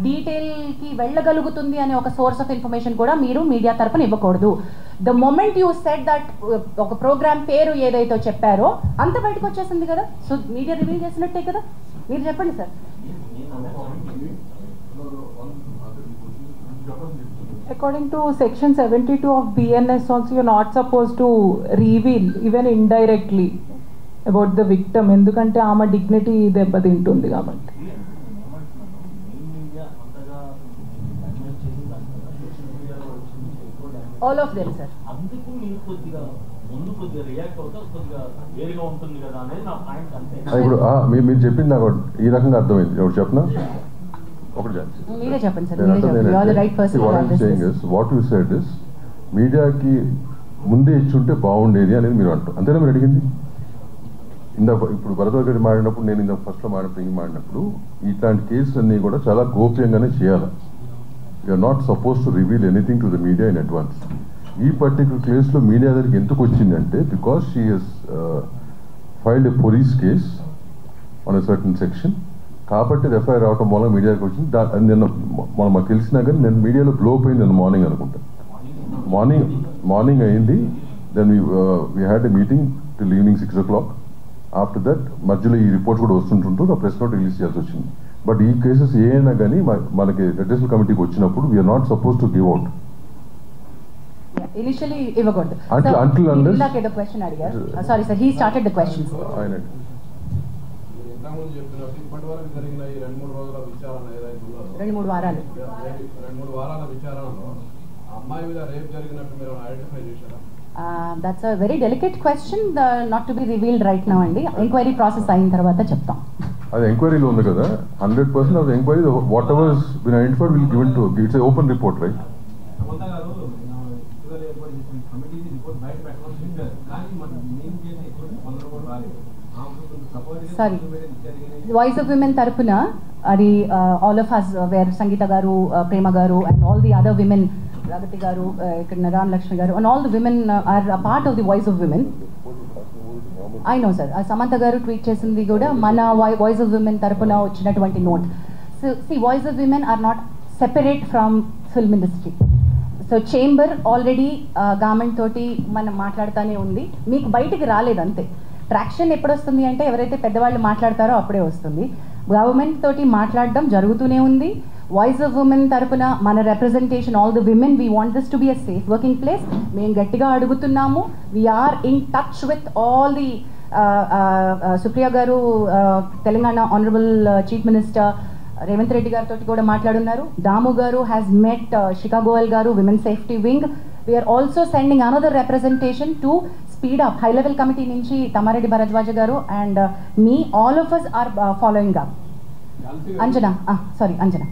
డీటెయిల్కి వెళ్ళగలుగుతుంది అనే ఒక source of information కూడా మీరు media తరపున ఇవ్వకూడదు. The moment you said that ఒక programme పేరు ఏదైతే చెప్పారో అంత బయటకు వచ్చేసింది కదా. సో మీడియా రివీల్ చేసినట్టే కదా. మీరు చెప్పండి sir. According to section 72 of BNS also, you're not supposed to reveal even indirectly about the victim, ఎందుకంటే ఆమె డిగ్నిటీ దెబ్బతింటుంది కాబట్టి. All of them sir. అందుకు మీరు కొద్దిగా ముందు కొద్దిగా రియాక్ట్ అవుతా కొద్దిగా వేరుగా ఉంటుంది కదా అనేది నా పాయింట్. అంతే. ఇప్పుడు మీరు చెప్పింది నాకు ఈ రకంగా అర్థమైంది. ఎవరు చెప్పనా? మీరే చెప్పండి sir. You are the right person. What you said is మీడియాకి ముందే ఇచ్చుంటే బాగుండేది అనేది మీరు అంటారు. అంతేనా మీరు అడిగింది? ఇప్పుడు భరద్వాజ్ గారు మాడినప్పుడు, నేను ఫస్ట్లో మాడినప్పుడు ఇట్లాంటి కేసులు అన్నీ కూడా చాలా గోప్యంగానే చేయాలి. You're not suppose to reveal anything to the media in advance. ఈ పర్టికులర్ కేసులో మీడియా దగ్గరికి ఎందుకు వచ్చిందంటే because she has filed a police case on a certain section. కాబట్టి ఎఫ్ఐఆర్ రావటం మూలంగా మీడియాకి వచ్చింది. నిన్న మాకు తెలిసినా కానీ నేను మీడియాలో బ్లో అయింది నిన్న మార్నింగ్ అనుకుంటా. మార్నింగ్ అయింది. Then we had a meeting till evening 6 o'clock. After that మధ్యలో ఈ రిపోర్ట్స్ కూడా వస్తుంటుంటూ నా ప్రెస్ నోట్ రిలీజ్ చేయాల్సి వచ్చింది. బట్ ఈ కేసెస్ ఏమైనా కానీ మనకి అడ్మినిస్ట్రేటివ్ కమిటీకి వచ్చినప్పుడు we're not suppose to give out. Initially ఇవ్వకూడదు. ఏదో క్వశ్చన్ అడిగారు. Sorry sir, he started the questions. ఇప్పటివరకు జరిగిన ఈ 2-3 రోజుల విచారణ ఏదైతే ఉందో, 2-3 వారాలు 2-3 వారాల విచారణలో అమ్మాయి మీద రేప్ జరిగినట్టు మీరు ఐడెంటిఫై చేశారా? That's a very delicate question, not to be revealed right now అండి. ఎంక్వైరీ ప్రాసెస్ అయిన తర్వాత చెప్తాం. అది ఎంక్వైరీలో ఉంది కదా, 100% of enquiry what ever been identified will given to it's open report right. Samantha గారు ఇటీవల ఏర్పాటు చేసిన కమిటీ రిపోర్ట్ బయట పెట్టమని చెప్పారు, కానీ మనం నేను చేసిన ఎటువంటి స్పందన కూడా రాలేదు. సారీ, వాయిస్ ఆఫ్ విమెన్ తరపున అది all of us were Sangeetha garu, Prema garu and all the other women, Pragathi garu, ఇక్కడ Narayana Lakshmi garu and all the women are part of the voice of women. I know sir, Samantha garu tweet చేసింది కూడా మన వాయిస్ ఆఫ్ విమెన్ తరపున వచ్చినటువంటి note. So see, voice of women are not separate from film industry. So chamber already government తోటి మనం మాట్లాడుతూనే ఉంది, మీకు బయటికి రాలేదు అంతే. ట్రాక్షన్ ఎప్పుడు వస్తుంది అంటే ఎవరైతే పెద్దవాళ్ళు మాట్లాడతారో అప్పుడే వస్తుంది. గవర్నమెంట్ తోటి మాట్లాడడం జరుగుతూనే ఉంది. వాయిస్ ఆఫ్ ఉమెన్ తరపున మన representation, all the women, we want this to be a safe working place. మేము గట్టిగా అడుగుతున్నాము. We're in touch with all the Supriya garu, Telangana honourable chief minister Revanth Reddy గారితో కూడా మాట్లాడున్నారు. దాము గారు has met Shikha Goyal garu, women safety wing. We're also sending another representation to speed up. High level committee నుంచి Tammareddy Bharadwaja garu and me, all of us are following up. Anjana, sorry Anjana.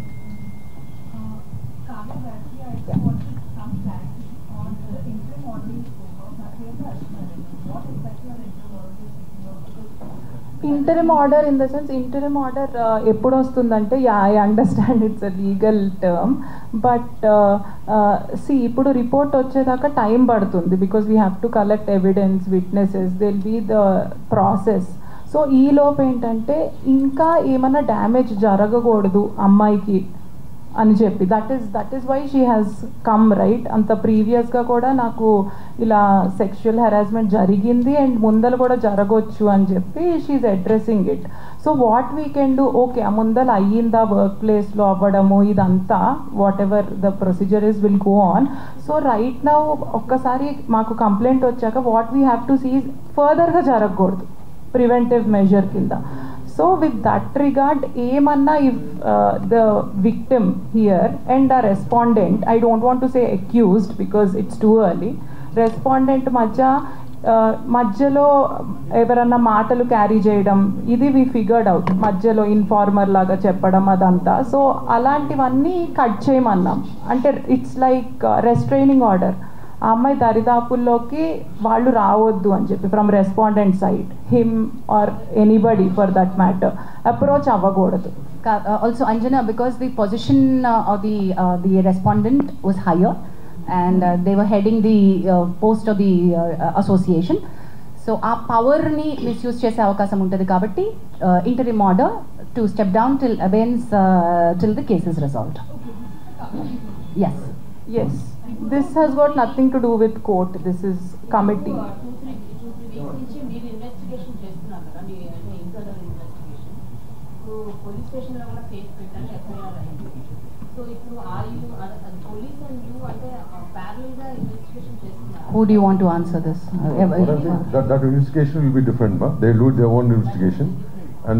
Interim order in the sense, interim order ఎప్పుడు వస్తుందంటే, I understand it's a legal term, but see ఇప్పుడు report వచ్చేదాకా time పడుతుంది, because we have to collect evidence, witnesses, this'll be the process. So ఈ లోపు ఏంటంటే ఇంకా ఏమైనా డ్యామేజ్ జరగకూడదు అమ్మాయికి అని చెప్పి, that is why she has come right. అంత ప్రీవియస్గా కూడా నాకు ఇలా సెక్షువల్ హెరాస్మెంట్ జరిగింది అండ్ ముందర కూడా జరగవచ్చు అని చెప్పి she's addressing it. So what we can do, okay ఆ ముందర అయ్యిందా వర్క్ ప్లేస్లో అవ్వడము, ఇదంతా whatever the procedure is will go on. So right now ఒక్కసారి మాకు కంప్లైంట్ వచ్చాక what we have to see ఫర్దర్గా జరగకూడదు, ప్రివెంటివ్ మెజర్ కింద. So with that regard, ఏమన్నా if the victim here and a respondent, I don't want to say accused because it's too early, respondent మధ్యలో ఎవరన్నా మాటలు క్యారీ చేయడం, ఇది వి ఫిగర్డ్ అవుట్, మధ్యలో ఇన్ఫార్మర్ లాగా చెప్పడం అదంతా. సో అలాంటివన్నీ కట్ చేయమన్నాం. అంటే ఇట్స్ లైక్ రెస్ట్రైనింగ్ ఆర్డర్. ఆ అమ్మాయి దరిదాపుల్లోకి వాళ్ళు రావద్దు అని చెప్పి from respondent side, him or anybody for that matter approach అవ్వకూడదు. Also Anjana, because the position of the respondent was higher and they were heading the post of the association, so ఆ పవర్ని misuse చేసే అవకాశం ఉంటుంది కాబట్టి interim order to step down till abeyance till the case is resolved. Yes. Yes, this has got nothing to do with court, this is committee. Who do you want to answer this? That investigation will be different, ma. They do their own investigation and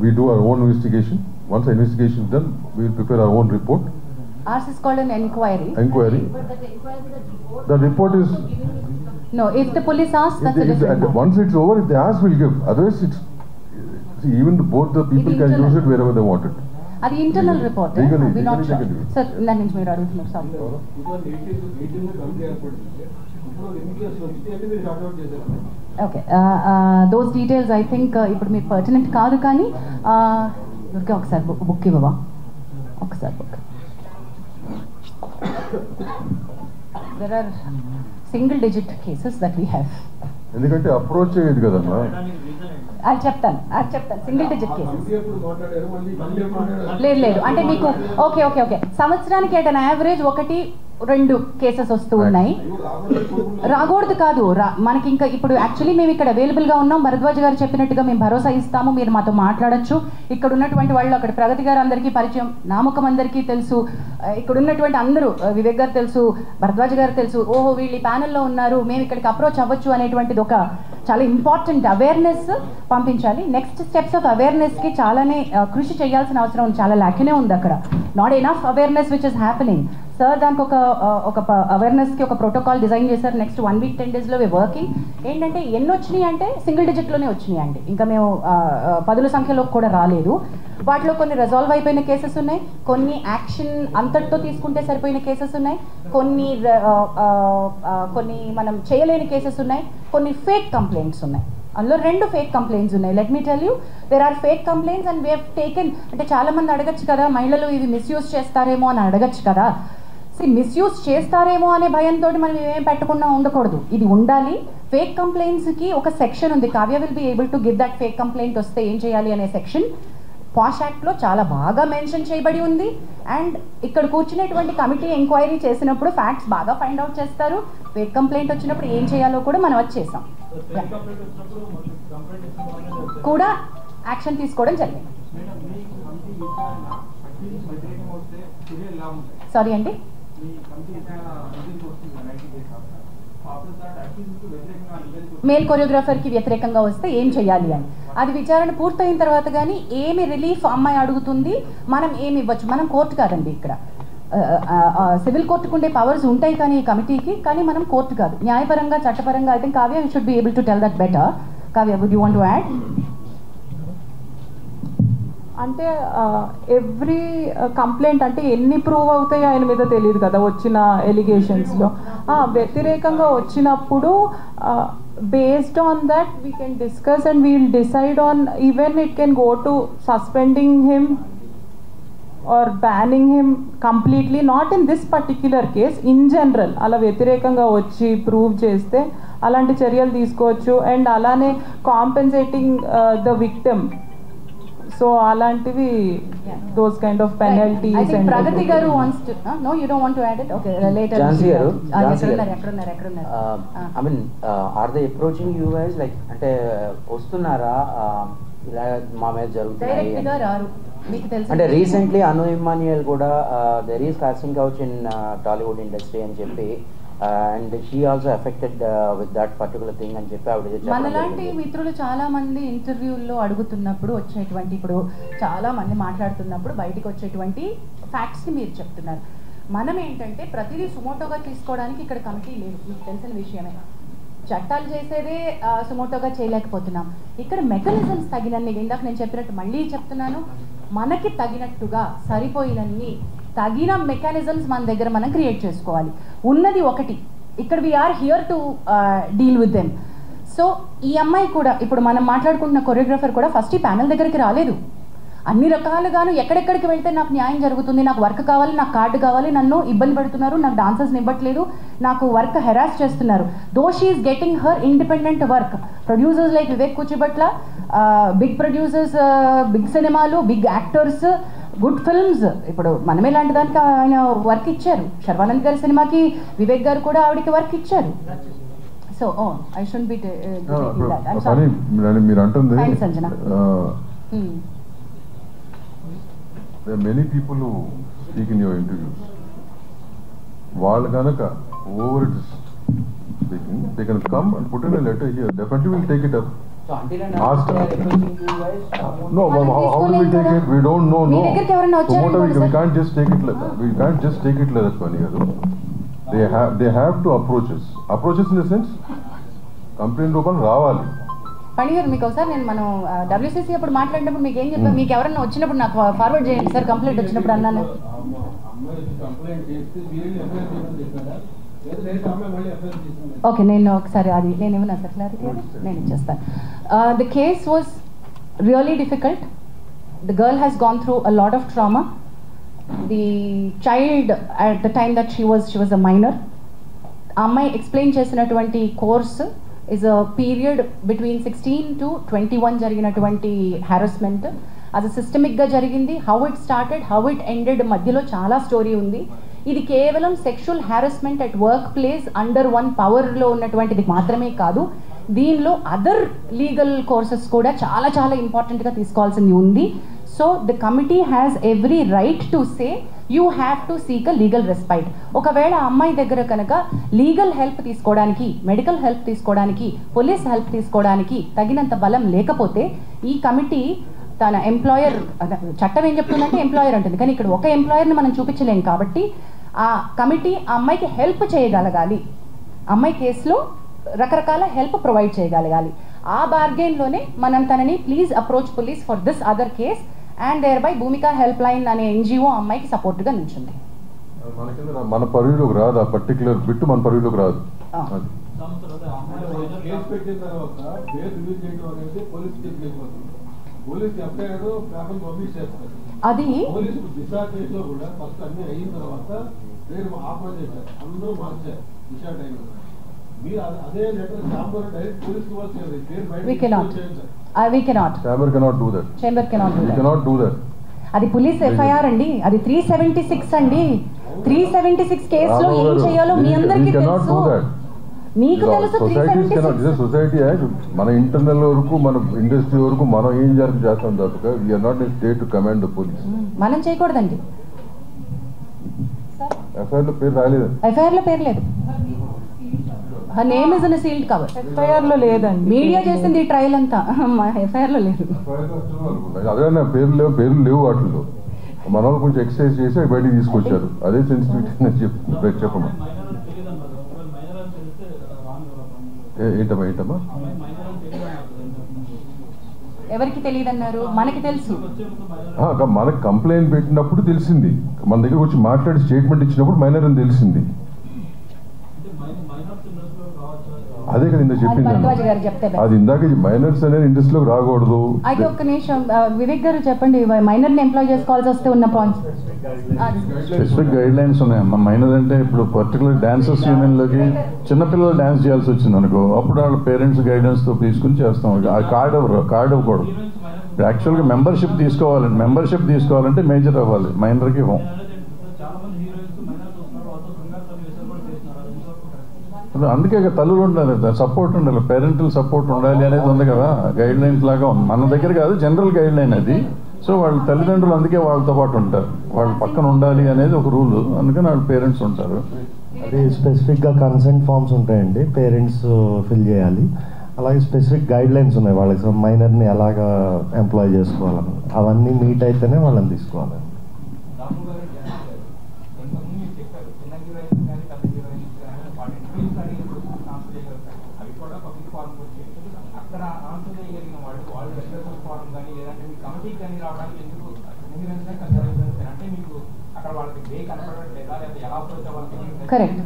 we do our own investigation. Once the investigation is done, we will prepare our own report. Ours is called an inquiry. But the report is... No, if the police asks, that's a different matter. Once it's over, if they ask, we'll give. Otherwise, it's... See, even both the people can use it wherever they want it. అది internal report, we not sure. Sir దాని నుంచి మీరు అడుగుతున్నారు sir. Okay, those details I think ఇప్పుడు మీకు pertinent కాదు, కానీ దొరికే ఒకసారి బుక్ ఇవ్వవా, ఒకసారి book. There are single digit cases that we have. ఎందుకంటే అప్రోచ్ అయ్యేది కదమ్మా. అది చెప్తాను సింగిల్ డిజిట్ కేసెస్. లేదు అంటే మీకు ఓకే సంవత్సరానికి ఎట్ అన్ యావరేజ్ 1-2 కేసెస్ వస్తూ ఉన్నాయి. రాకూడదు కాదు, మనకి ఇంకా ఇప్పుడు యాక్చువల్లీ మేము ఇక్కడ అవైలబుల్గా ఉన్నాం. భరద్వాజ్ గారు చెప్పినట్టుగా మేము భరోసా ఇస్తాము, మీరు మాతో మాట్లాడచ్చు. ఇక్కడ ఉన్నటువంటి వాళ్ళు, అక్కడ ప్రగతి గారు అందరికీ పరిచయం, నామకం అందరికీ తెలుసు, ఇక్కడ ఉన్నటువంటి అందరూ, వివేక్ గారు తెలుసు, భరద్వాజ్ గారు తెలుసు, ఓహో వీళ్ళు ఈ ప్యానెల్లో ఉన్నారు, మేము ఇక్కడికి అప్రోచ్ అవ్వచ్చు అనేటువంటిది ఒక చాలా ఇంపార్టెంట్ అవేర్నెస్ పంపించాలి. నెక్స్ట్ స్టెప్స్ ఆఫ్ అవేర్నెస్కి చాలానే కృషి చేయాల్సిన అవసరం చాలా లాక్యూనే ఉంది అక్కడ. Not enough awareness which is happening. Sir దానికి ఒక అవేర్నెస్కి ఒక ప్రోటోకాల్ డిజైన్ చేశారు. నెక్స్ట్ 1 వీక్ 10 డేస్లో వర్కింగ్. ఏంటంటే ఎన్ని వచ్చినాయి అంటే సింగిల్ డిజిట్లోనే వచ్చినాయి అండి. ఇంకా మేము 10ల సంఖ్యలో కూడా రాలేదు. వాటిలో కొన్ని రిజాల్వ్ అయిపోయిన కేసెస్ ఉన్నాయి, కొన్ని యాక్షన్ అంతటితో తీసుకుంటే సరిపోయిన కేసెస్ ఉన్నాయి, కొన్ని మనం చేయలేని కేసెస్ ఉన్నాయి, కొన్ని ఫేక్ కంప్లైంట్స్ ఉన్నాయి. అందులో 2 ఫేక్ కంప్లైంట్స్ ఉన్నాయి. Let me tell you, there are fake complaints and we have taken. అంటే చాలామంది అడగచ్చు కదా, మహిళలు ఇవి మిస్యూజ్ చేస్తారేమో అని అడగచ్చు కదా. మిస్యూజ్ చేస్తారేమో అనే భయంతో మనం ఏమేం పెట్టకుండా ఉండకూడదు, ఇది ఉండాలి. ఫేక్ కంప్లైంట్స్కి ఒక సెక్షన్ ఉంది. Kavya will be able to give that fake complaint వస్తే ఏం చేయాలి అనే సెక్షన్ పాష్ యాక్ట్లో చాలా బాగా మెన్షన్ చేయబడి ఉంది. అండ్ ఇక్కడ కూర్చునేటువంటి కమిటీ ఎంక్వైరీ చేసినప్పుడు ఫ్యాక్ట్స్ బాగా ఫైండ్ అవుట్ చేస్తారు. ఫేక్ కంప్లైంట్ వచ్చినప్పుడు ఏం చేయాలో కూడా మనం అది చేసాం, కూడా యాక్షన్ తీసుకోవడం జరిగింది. సారీ అండి, మేల్ కొరియోగ్రాఫర్కి వ్యతిరేకంగా వస్తే ఏం చేయాలి అని అది విచారణ పూర్తయిన తర్వాత కానీ ఏమి రిలీఫ్ అమ్మాయి అడుగుతుంది, మనం ఏమి ఇవ్వచ్చు. మనం కోర్టు కాదండి, ఇక్కడ సివిల్ కోర్టుకు ఉండే పవర్స్ ఉంటాయి కానీ ఈ కమిటీకి, కానీ మనం కోర్టు కాదు. న్యాయపరంగా చట్టపరంగా I think Kavya you should be able to tell that better. Kavya, would you want to add? అంటే ఎవ్రీ కంప్లైంట్ అంటే ఎన్ని ప్రూవ్ అవుతాయో ఆయన మీద తెలియదు కదా వచ్చిన ఎలిగేషన్స్లో. వ్యతిరేకంగా వచ్చినప్పుడు based on that we can discuss and we will decide on even it can go to suspending him or banning him completely. Not in this particular case, in general అలా వ్యతిరేకంగా వచ్చి ప్రూవ్ చేస్తే అలాంటి చర్యలు తీసుకోవచ్చు. అండ్ అలానే compensating the victim, so అలాంటివి those kind of penalties. I think Pragati garu wants to no, you don't want to add it? Okay, later. Jansi garu I mean, are they approaching you guys like ante వస్తున్నారా ఇలా మా మీద జరుగుతున్నాయి direct గా రారు మీకు తెలుసు అంటే రీసెంట్లీ అను ఇమ్మాన్యుయల్ కూడా there is casting couch in Tollywood industry అని చెప్పి and she also affected with that particular thing అని చెప్పి ఆవిడ మనలాంటి మిత్రులు చాలా మంది ఇంటర్వ్యూల్లో అడుగుతున్నప్పుడు వచ్చేటువంటి, ఇప్పుడు చాలా మంది మాట్లాడుతున్నప్పుడు బయటకు వచ్చేటువంటి ఫ్యాక్ట్స్ని మీరు చెప్తున్నారు. మనం ఏంటంటే ప్రతిదీ సుమోటోగా తీసుకోవడానికి ఇక్కడ కమిటీ లేదు, మీకు తెలిసిన విషయమే. చట్టాలు చేసేదే సుమోటోగా చేయలేకపోతున్నాం. ఇక్కడ మెకానిజమ్స్ తగినన్ని, ఇందాక నేను చెప్పినట్టు మళ్ళీ చెప్తున్నాను, మనకి తగినట్టుగా సరిపోయినన్ని తగిన మెకానిజమ్స్ మన దగ్గర మనం క్రియేట్ చేసుకోవాలి. ఉన్నది ఒకటి, ఇక్కడ we're here to deal with them. So ఈ అమ్మాయి కూడా, ఇప్పుడు మనం మాట్లాడుకుంటున్న కొరియోగ్రాఫర్ కూడా ఫస్ట్ ఈ ప్యానెల్ దగ్గరికి రాలేదు. అన్ని రకాలుగాను ఎక్కడెక్కడికి వెళ్తే నాకు న్యాయం జరుగుతుంది, నాకు వర్క్ కావాలి, నాకు కార్డు కావాలి, నన్ను ఇబ్బంది పెడుతున్నారు, నాకు డాన్సర్స్ని ఇవ్వట్లేదు, నాకు వర్క్ హెరాస్ చేస్తున్నారు. Though she is getting her independent work. Producers like Vivek Kuchibhotla, big producers, big సినిమాలు, బిగ్ యాక్టర్స్, గుడ్ ఫిల్మ్స్. ఇప్పుడు మనమే లాంటి దానికి ఆయన వర్క్ ఇచ్చారు. శర్వానంద్ గారి సినిమాకి వివేక్ గారు కూడా ఆవిడకి వర్క్ ఇచ్చారు. సో ఐ షుడ్ బి మీరు అంటుంది Sanjana. There are many people who speak in your interviews. వాళ్ళు కనుక over it is speaking, they can come and put in a letter here. Definitely we'll take it up. So until and Ask until they are them. approaching you guys, No, how will we take it? We don't know. No. So we can't just take it like that. We can't just take it like that, Paniyadu. They have to approach us. Approach us in the sense, complaint రూపం రావాలి. పనిగారు మీకు ఒకసారి నేను మనం WCC అప్పుడు మాట్లాడినప్పుడు మీకు ఏం చెప్పాను, మీకు ఎవరన్నా వచ్చినప్పుడు నాకు ఫార్వర్డ్ చేయండి సార్ కంప్లైంట్ వచ్చినప్పుడు అన్నాను. ఓకే, నేను ఒకసారి అది నేను ఏమన్నా సార్ క్లారిటీ నేను ఇచ్చేస్తాను. The case was really difficult. The girl has gone through a lot of trauma. The child at the time that she was a minor. ఆ అమ్మాయి ఎక్స్ప్లెయిన్ చేసినటువంటి course is a period between 16 to 21 జరిగినటువంటి harassment. అది సిస్టమిక్గా జరిగింది. How it started, how it ended, మధ్యలో చాలా story ఉంది. ఇది కేవలం sexual harassment at work place under one పవర్లో ఉన్నటువంటిది మాత్రమే కాదు, దీనిలో అదర్ లీగల్ కోర్సెస్ కూడా చాలా చాలా ఇంపార్టెంట్గా తీసుకోవాల్సింది ఉంది. So the committee has every right to say you have to seek a legal respite. ఒకవేళ అమ్మాయి దగ్గర కనుక లీగల్ హెల్ప్ తీసుకోవడానికి, మెడికల్ హెల్ప్ తీసుకోవడానికి, పోలీస్ హెల్ప్ తీసుకోవడానికి తగినంత బలం లేకపోతే ఈ కమిటీ తన ఎంప్లాయర్, చట్టం ఏం చెప్తుందంటే ఎంప్లాయర్ అంటుంది, కానీ ఇక్కడ ఒక ఎంప్లాయర్ని మనం చూపించలేం కాబట్టి ఆ కమిటీ ఆ అమ్మాయికి హెల్ప్ చేయగలగాలి, అమ్మాయి కేసులో రకరకాల హెల్ప్ ప్రొవైడ్ చేయగలగాలి. ఆ బార్గెన్లోనే మనం తనని please approach police for this other case and thereby Bhumika helpline అనే ఎన్జిఓ అమ్మాయికి సపోర్ట్గా నిల్చుంది. మన పరిధిలోకి రాదు, ఆ పర్టికులర్ బిట్ మన పరిధిలోకి రాదు. కేసు పెట్టిన తర్వాత పేరు రిలీజ్ చేయడం అనేది పోలీస్ చేతికి వెళ్ళిపోతుంది. పోలీస్ ఎఫ్ఐఆర్ పేపర్ పబ్లిష్ చేస్తారు. అది పోలీసు దిశా కేసులో కూడా ఫస్ట్ అన్ని అయిన తర్వాత పేరు ఆఫర్ చేశారు, అందరూ మార్చారు దిశా టైం. మీరు అదే లెటర్ ఛాంబర్ డైరెక్ట్ పోలీస్ ఇవ్వాల్సింది, పేరు we cannot Chamber cannot do that. Chamber cannot do We that. cannot do that. అది పోలీస్ ఎఫ్ఐఆర్ అండి, అది 376 అండి. 376 కేసులో ఏం చేయాలో మీ అందరికీ తెలుసు, మీకు తెలుసు. సొసైటీ యాక్ట్ మన ఇంటర్నల్ వరకు, మన ఇండస్ట్రీ వరకు మనం ఏం చేస్తాం తప్ప we're not in state to command the police. మనం చేయకూడదండి. ఎఫ్ఐఆర్ లో పేరు రాలేదు, ఎఫ్ఐఆర్ లో పేరు లేదు. her name is in a sealed cover. FIR లో లేదండి, మీడియా చేసింది ట్రయల్ అంతా, ఎఫ్ఐఆర్ లో లేదు. అదే పేర్లు లేవు వాటిల్లో. మన వాళ్ళు కొంచెం ఎక్సర్సైజ్ చేసి బయటికి తీసుకొచ్చారు, అదే సెన్సిటివిటీ చెప్పమ్మా. ఏంటమ్మా ఎవరికి తెలియదన్నారు? మనకి తెలుసు. మనకి కంప్లైంట్ పెట్టినప్పుడు తెలిసింది, మన దగ్గర వచ్చి మాట్లాడి స్టేట్మెంట్ ఇచ్చినప్పుడు మైనర్ అని తెలిసింది. అదే కదా ఇందాక చెప్పింది, అది ఇందాక మైనర్స్ అనేది ఇండస్ట్రీలోకి రాకూడదు. అయితే ఒక్క నిమిషం వివేక్ గారు చెప్పండి, మైనర్ ని ఎంప్లాయ్ చేసుకోవాల్సి వస్తే ఉన్న పాయింట్స్. స్పెసిఫిక్ గైడ్ లైన్స్ ఉన్నాయమ్మా. మైనర్ అంటే ఇప్పుడు పర్టికులర్ డాన్సర్స్ యూనియన్లోకి చిన్నపిల్లలు డాన్స్ చేయాల్సి వచ్చింది అనుకో, అప్పుడు వాళ్ళ పేరెంట్స్ గైడెన్స్తో తీసుకుని చేస్తాం. ఆ కార్డ్ ఇవ్వకూడదు. యాక్చువల్గా మెంబర్షిప్ తీసుకోవాలంటే మేజర్ అవ్వాలి, మైనర్కి ఇవ్వం. అందుకే తల్లులు ఉండాలి, సపోర్ట్ ఉండాలి, పేరెంటల్ సపోర్ట్ ఉండాలి అనేది ఉంది కదా, గైడ్ లైన్స్ లాగా ఉంది. మన దగ్గర కాదు, జనరల్ గైడ్ లైన్ అది. సో వాళ్ళ తల్లిదండ్రులు అందుకే వాళ్ళతో పాటు ఉంటారు, వాళ్ళ పక్కన ఉండాలి అనేది ఒక రూల్, అందుకని వాళ్ళ పేరెంట్స్ ఉంటారు. అది స్పెసిఫిక్గా కన్సెంట్ ఫామ్స్ ఉంటాయండి, పేరెంట్స్ ఫిల్ చేయాలి. అలాగే స్పెసిఫిక్ గైడ్ లైన్స్ ఉన్నాయి వాళ్ళకి, మైనర్ని ఎలాగా ఎంప్లాయ్ చేసుకోవాలని, అవన్నీ మీట్ అయితేనే వాళ్ళని తీసుకోవాలండి. Correct.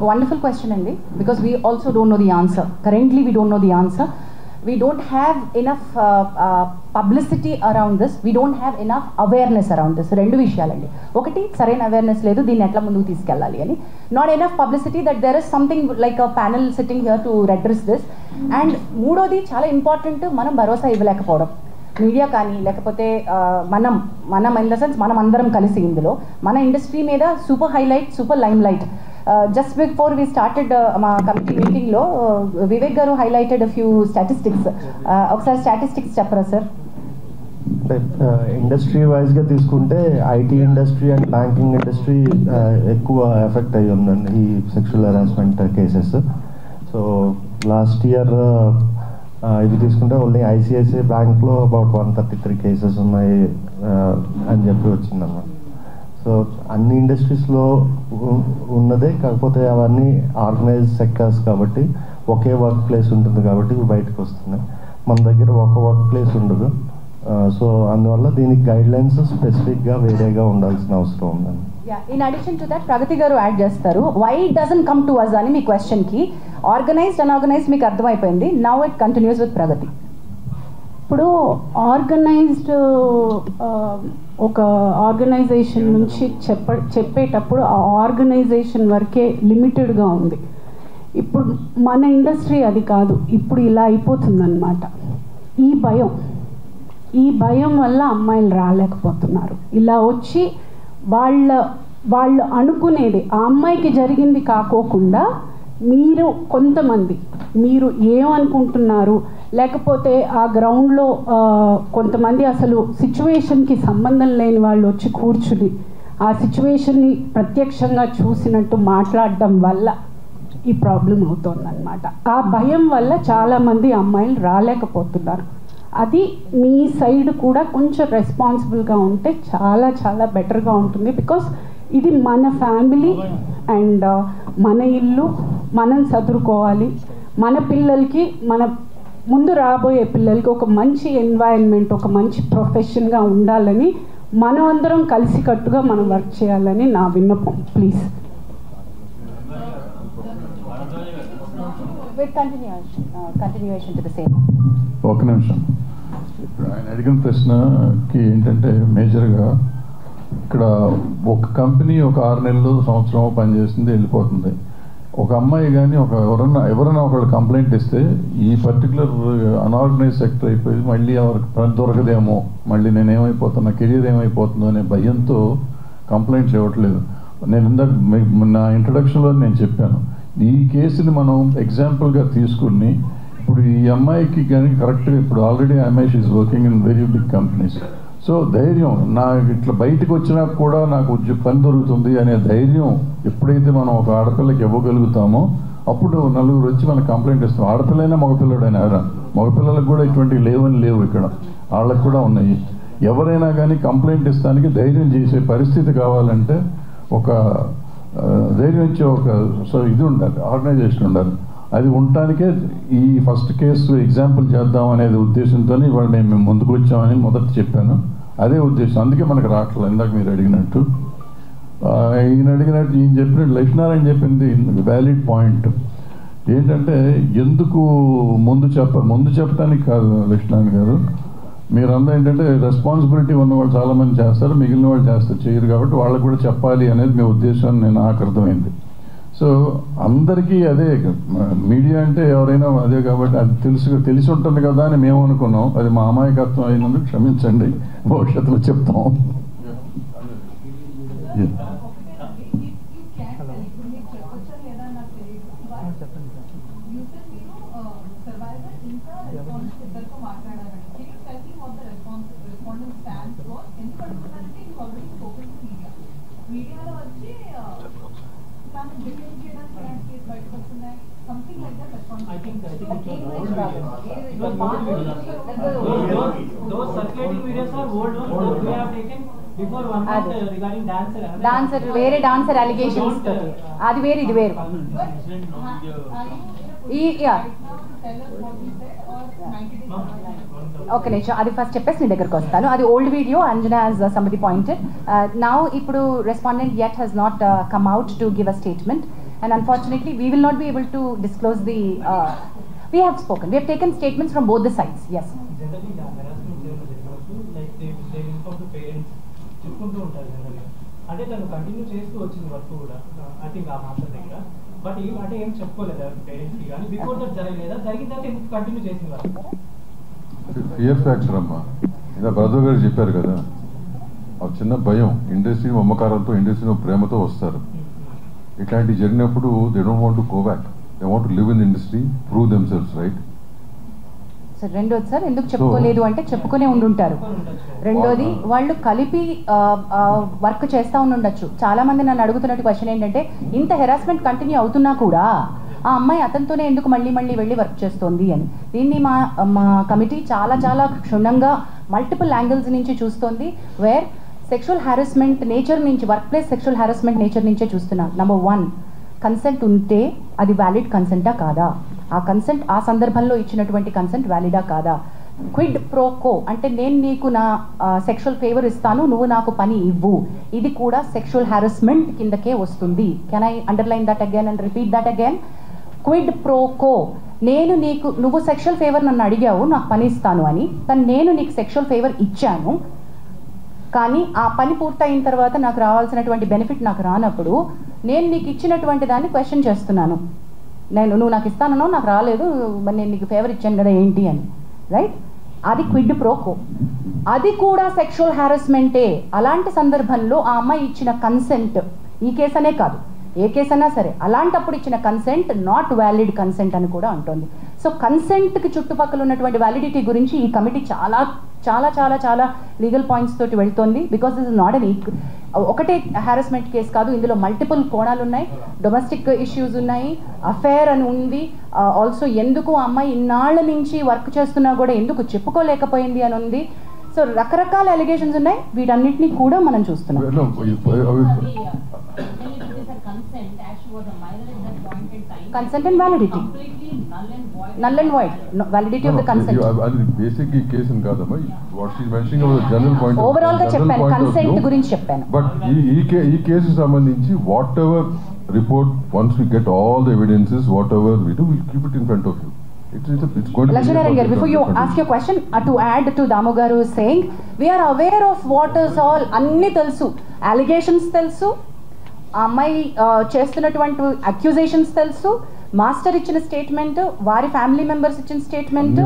Wonderful question అండి, because we also don't know the answer. Currently we don't know the answer. We don't have enough publicity around this. We don't have enough awareness around this. రెండు విషయాలండి. ఒకటి, సరైన awareness లేదు, దీన్ని ఎట్లా ముందుకు తీసుకెళ్ళాలి అని. Not enough publicity that there is something like a panel sitting here to address this. And మూడోది చాలా ఇంపార్టెంట్, మనం భరోసా ఇవ్వలేకపోవడం. మీడియా కానీ లేకపోతే మనం ఇన్ ద సెన్స్ మనం అందరం కలిసి ఇందులో మన ఇండస్ట్రీ మీద super highlight, super limelight. Just before we started మా కమిటీ మీటింగ్లో Vivek garu highlighted few statistics. ఒకసారి స్టాటిస్టిక్స్ చెప్పరా సార్? అంటే ఇండస్ట్రీ వైజ్గా తీసుకుంటే IT industry and banking industry ఎక్కువ ఎఫెక్ట్ అయ్యి ఉందండి ఈ sexual harassment cases. So last year ఇవి తీసుకుంటే ఓన్లీ ఐసిఐసిఐ బ్యాంక్లో అబౌట్ 133 కేసెస్ ఉన్నాయి అని చెప్పి వచ్చిందన్నమాట. సో అన్ని ఇండస్ట్రీస్లో ఉన్నదే, కాకపోతే అవన్నీ ఆర్గనైజ్ సెక్టర్స్ కాబట్టి ఒకే వర్క్ ప్లేస్ ఉంటుంది కాబట్టి ఇవి బయటకు వస్తున్నాయి. మన దగ్గర ఒక వర్క్ ప్లేస్ ఉండదు. సో అందువల్ల దీనికి గైడ్ లైన్స్ స్పెసిఫిక్గా వేరేగా ఉండాల్సిన అవసరం ఉందండి. In addition to that Pragati garu add చేస్తారు, why it doesn't come to us అని మీ క్వశ్చన్కి. ఆర్గనైజ్డ్ అన్ఆర్గనైజ్డ్ మీకు అర్థమైపోయింది, now it continues with Pragati. ఇప్పుడు ఆర్గనైజ్డ్ ఒక ఆర్గనైజేషన్ నుంచి చెప్పేటప్పుడు ఆ ఆర్గనైజేషన్ వరకే లిమిటెడ్గా ఉంది. ఇప్పుడు మన ఇండస్ట్రీ అది కాదు, ఇప్పుడు ఇలా అయిపోతుందన్నమాట. ఈ భయం వల్ల అమ్మాయిలు రాలేకపోతున్నారు. ఇలా వచ్చి వాళ్ళు అనుకునేది ఆ అమ్మాయికి జరిగింది కాకోకుండా మీరు ఏమనుకుంటున్నారు, లేకపోతే ఆ గ్రౌండ్లో కొంతమంది అసలు సిచ్యువేషన్కి సంబంధం లేని వాళ్ళు వచ్చి కూర్చుని ఆ సిచ్యువేషన్ని ప్రత్యక్షంగా చూసినట్టు మాట్లాడడం వల్ల ఈ ప్రాబ్లం అవుతుందన్నమాట. ఆ భయం వల్ల చాలామంది అమ్మాయిలు రాలేకపోతున్నారు. అది మీ సైడ్ కూడా కొంచెం రెస్పాన్సిబుల్గా ఉంటే చాలా చాలా బెటర్గా ఉంటుంది. బికాస్ ఇది మన ఫ్యామిలీ అండ్ మన ఇల్లు, మనం చదువుకోవాలి. మన పిల్లలకి, మన ముందు రాబోయే పిల్లలకి ఒక మంచి ఎన్వైరన్మెంట్, ఒక మంచి ప్రొఫెషన్గా ఉండాలని మనం అందరం కలిసికట్టుగా మనం వర్క్ చేయాలని నా విన్నపం. Please. continuation to the same. ఒక నిమిషం. ఇప్పుడు ఆయన అడిగిన ప్రశ్నకి ఏంటంటే మేజర్గా ఇక్కడ ఒక కంపెనీ ఒక 6 నెలలు సంవత్సరం పనిచేస్తుంది, వెళ్ళిపోతుంది. ఒక అమ్మాయి కానీ ఎవరైనా ఒకళ్ళు కంప్లైంట్ ఇస్తే ఈ పర్టికులర్ అన్ఆర్గనైజ్ సెక్టర్ అయిపోయి మళ్ళీ ఎవరికి పని దొరకదేమో, మళ్ళీ నేను ఏమైపోతున్నా, కెరీర్ ఏమైపోతుందో అనే భయంతో కంప్లైంట్లు ఇవ్వట్లేదు. నేను ఇందాక నా ఇంట్రడక్షన్లో నేను చెప్పాను, ఈ కేసుని మనం ఎగ్జాంపుల్గా తీసుకుని ఇప్పుడు ఈ అమ్మాయికి కానీ కరెక్ట్గా ఇప్పుడు ఆల్రెడీ అమ్మాయి she's working in very big companies. So ధైర్యం, నాకు ఇట్లా బయటకు వచ్చినా కూడా నాకు పని దొరుకుతుంది అనే ధైర్యం ఎప్పుడైతే మనం ఒక ఆడపిల్లకి ఇవ్వగలుగుతామో అప్పుడు నలుగురు వచ్చి మనకు కంప్లైంట్ ఇస్తాం. ఆడపిల్లైనా మగపిల్లడైనా మగపిల్లలకు కూడా ఇటువంటివి లేవు ఇక్కడ, వాళ్ళకు కూడా ఉన్నాయి. ఎవరైనా కానీ కంప్లైంట్ ఇస్తానికి ధైర్యం చేసే పరిస్థితి కావాలంటే ఒక ధైర్యం ఇచ్చే ఒక ఇది ఉండాలి, ఆర్గనైజేషన్ ఉండాలి. అది ఉండటానికే ఈ ఫస్ట్ కేసు ఎగ్జాంపుల్ చేద్దాం అనేది ఉద్దేశంతో ఇవాళ మేము ముందుకు వచ్చామని మొదట చెప్పాను. అదే ఉద్దేశం, అందుకే మనకు రావట్లేదు. ఇందాక మీరు అడిగినట్టు ఈయన చెప్పినట్టు లక్ష్మీనారాయణ చెప్పింది వ్యాలిడ్ పాయింట్. ఏంటంటే ఎందుకు ముందు చెప్పడానికి కాదు లక్ష్మీనారాయణ గారు, మీరందరూ ఏంటంటే రెస్పాన్సిబిలిటీ ఉన్నవాళ్ళు చాలామంది చేస్తారు, మిగిలిన వాళ్ళు చేయరు, కాబట్టి వాళ్ళకు కూడా చెప్పాలి అనేది మీ ఉద్దేశం నాకు అర్థమైంది. సో అందరికీ అదే, మీడియా అంటే ఎవరైనా అదే కాబట్టి అది తెలిసి ఉంటుంది కదా అని మేము అనుకున్నాం. అది మా అమాయకత్వం అయినందుకు క్షమించండి, భవిష్యత్తులో చెప్తాం. Those circulating videos are old ones that we have taken before 1 month regarding dancer వేరే డాన్సర్ అలిగేషన్స్ తో, అది వేరు ఇది వేరు. ఓకే నిమిషం, అది ఫస్ట్ చెప్పేసి నీ దగ్గరకు వస్తాను. అది old video, Anjana as somebody pointed. Now ఇప్పుడు respondent yet has not come out to give a statement, and unfortunately we will not be able to disclose the we have spoken, we have taken statements from both the sides. Yes, generally harassment like they inform the parents చెప్పుకుంటూ ఉంటారు జనరల్గా. అంటే తను continue చేస్తూ వచ్చింది work కూడా I think ఆ master దగ్గర. బట్ అంటే ఏం చెప్పుకోలేదు పేరెంట్స్కి, కానీ బిఫోర్ దట్ జరగలేదా, జరిగిన తర్వాత ఎందుకు కంటిన్యూ చేసింది వర్క్? ఫియర్ ఫ్యాక్టర్ అమ్మా, ఇలా బ్రదర్ గారు చెప్పారు కదా, ఆ చిన్న భయం. ఇండస్ట్రీ మమకారంతో, ఇండస్ట్రీ ప్రేమతో వస్తారు. ఇట్లాంటివి జరిగినప్పుడు they don't want to go back, they want to live in industry, prove themselves, right? Sir రెండోది సార్ ఎందుకు చెప్పుకోలేదు అంటే చెప్పుకునే ఉండుంటారు. రెండోది వాళ్ళు కలిపి వర్క్ చేస్తూ ఉండొచ్చు. చాలా మంది నన్ను అడుగుతున్నట్టు క్వశ్చన్ ఏంటంటే, ఇంత హెరాస్మెంట్ కంటిన్యూ అవుతున్నా కూడా ఆ అమ్మాయి అతనితోనే ఎందుకు మళ్ళీ వెళ్ళి వర్క్ చేస్తోంది అని. దీన్ని మా కమిటీ చాలా చాలా క్షుణ్ణంగా మల్టిపుల్ యాంగిల్స్ నుంచి చూస్తోంది. వేర్ సెక్షువల్ హారాస్మెంట్ నేచర్ నుంచి, work place sexual harassment nature నుంచే చూస్తున్నాం. నెంబర్ 1, కన్సెంట్ ఉంటే అది వ్యాలిడ్ కన్సెంటా కాదా, ఆ కన్సెంట్ ఆ సందర్భంలో ఇచ్చినటువంటి కన్సెంట్ వ్యాలిడా కాదా. క్విడ్ ప్రోకో అంటే నేను నీకు నా సెక్షువల్ ఫేవర్ ఇస్తాను, నువ్వు నాకు పని ఇవ్వు, ఇది కూడా సెక్షువల్ హారాస్మెంట్ కిందకే వస్తుంది. Can I underline that again and repeat that again? Quid pro quo, నువ్వు సెక్షువల్ ఫేవర్ నన్ను అడిగావు, నాకు పని ఇస్తాను అని, కానీ నేను నీకు సెక్షువల్ ఫేవర్ ఇచ్చాను, కానీ ఆ పని పూర్తయిన తర్వాత నాకు రావాల్సినటువంటి బెనిఫిట్ నాకు రానప్పుడు నేను నీకు ఇచ్చినటువంటి దాన్ని క్వశ్చన్ చేస్తున్నాను. నువ్వు నాకు ఇస్తానో నాకు రాలేదు, మరి నేను నీకు ఫేవర్ ఇచ్చాను కదా ఏంటి అని, రైట్? అది క్విడ్ ప్రోకో, అది కూడా సెక్షువల్ హారాస్మెంటే. అలాంటి సందర్భంలో ఆ అమ్మాయి ఇచ్చిన కన్సెంట్, ఈ కేసు అనే కాదు ఏ కేసు అయినా సరే, అలాంటప్పుడు ఇచ్చిన కన్సెంట్ నాట్ వ్యాలిడ్ కన్సెంట్ అని కూడా అంటోంది. సో కన్సెంట్కి చుట్టుపక్కల ఉన్నటువంటి వ్యాలిడిటీ గురించి ఈ కమిటీ చాలా చాలా చాలా చాలా లీగల్ పాయింట్స్ తోటి వెళ్తోంది. Because this is not an ఒకటే హారాస్మెంట్ కేసు కాదు, ఇందులో మల్టిపుల్ కోణాలు ఉన్నాయి. డొమెస్టిక్ ఇష్యూస్ ఉన్నాయి, అఫేర్ అని ఉంది, ఆల్సో ఎందుకు ఆ అమ్మాయి ఇన్నాళ్ళ నుంచి వర్క్ చేస్తున్నా కూడా ఎందుకు చెప్పుకోలేకపోయింది అని ఉంది. సో రకరకాల అలిగేషన్స్ ఉన్నాయి, వీటన్నిటిని కూడా మనం చూస్తున్నాం. Consent and validity. Null and void. Validity of the consent. Basic case in kadamma. What she is mentioning about the general point. Overall ga cheppanu, consent gurinchi cheppanu. But ee case sambandhinchi whatever report, once we get all the evidences, whatever we do, we'll keep it in front of you. It's going to Lakshminarayan garu, before you ask your question, to add to Damu garu is saying, we are aware of what is all, anni telusu, allegations telusu, అమ్మాయి చేస్తున్నటువంటి accusations తెలుసు, master ఇచ్చిన statement, వారి family members ఇచ్చిన statement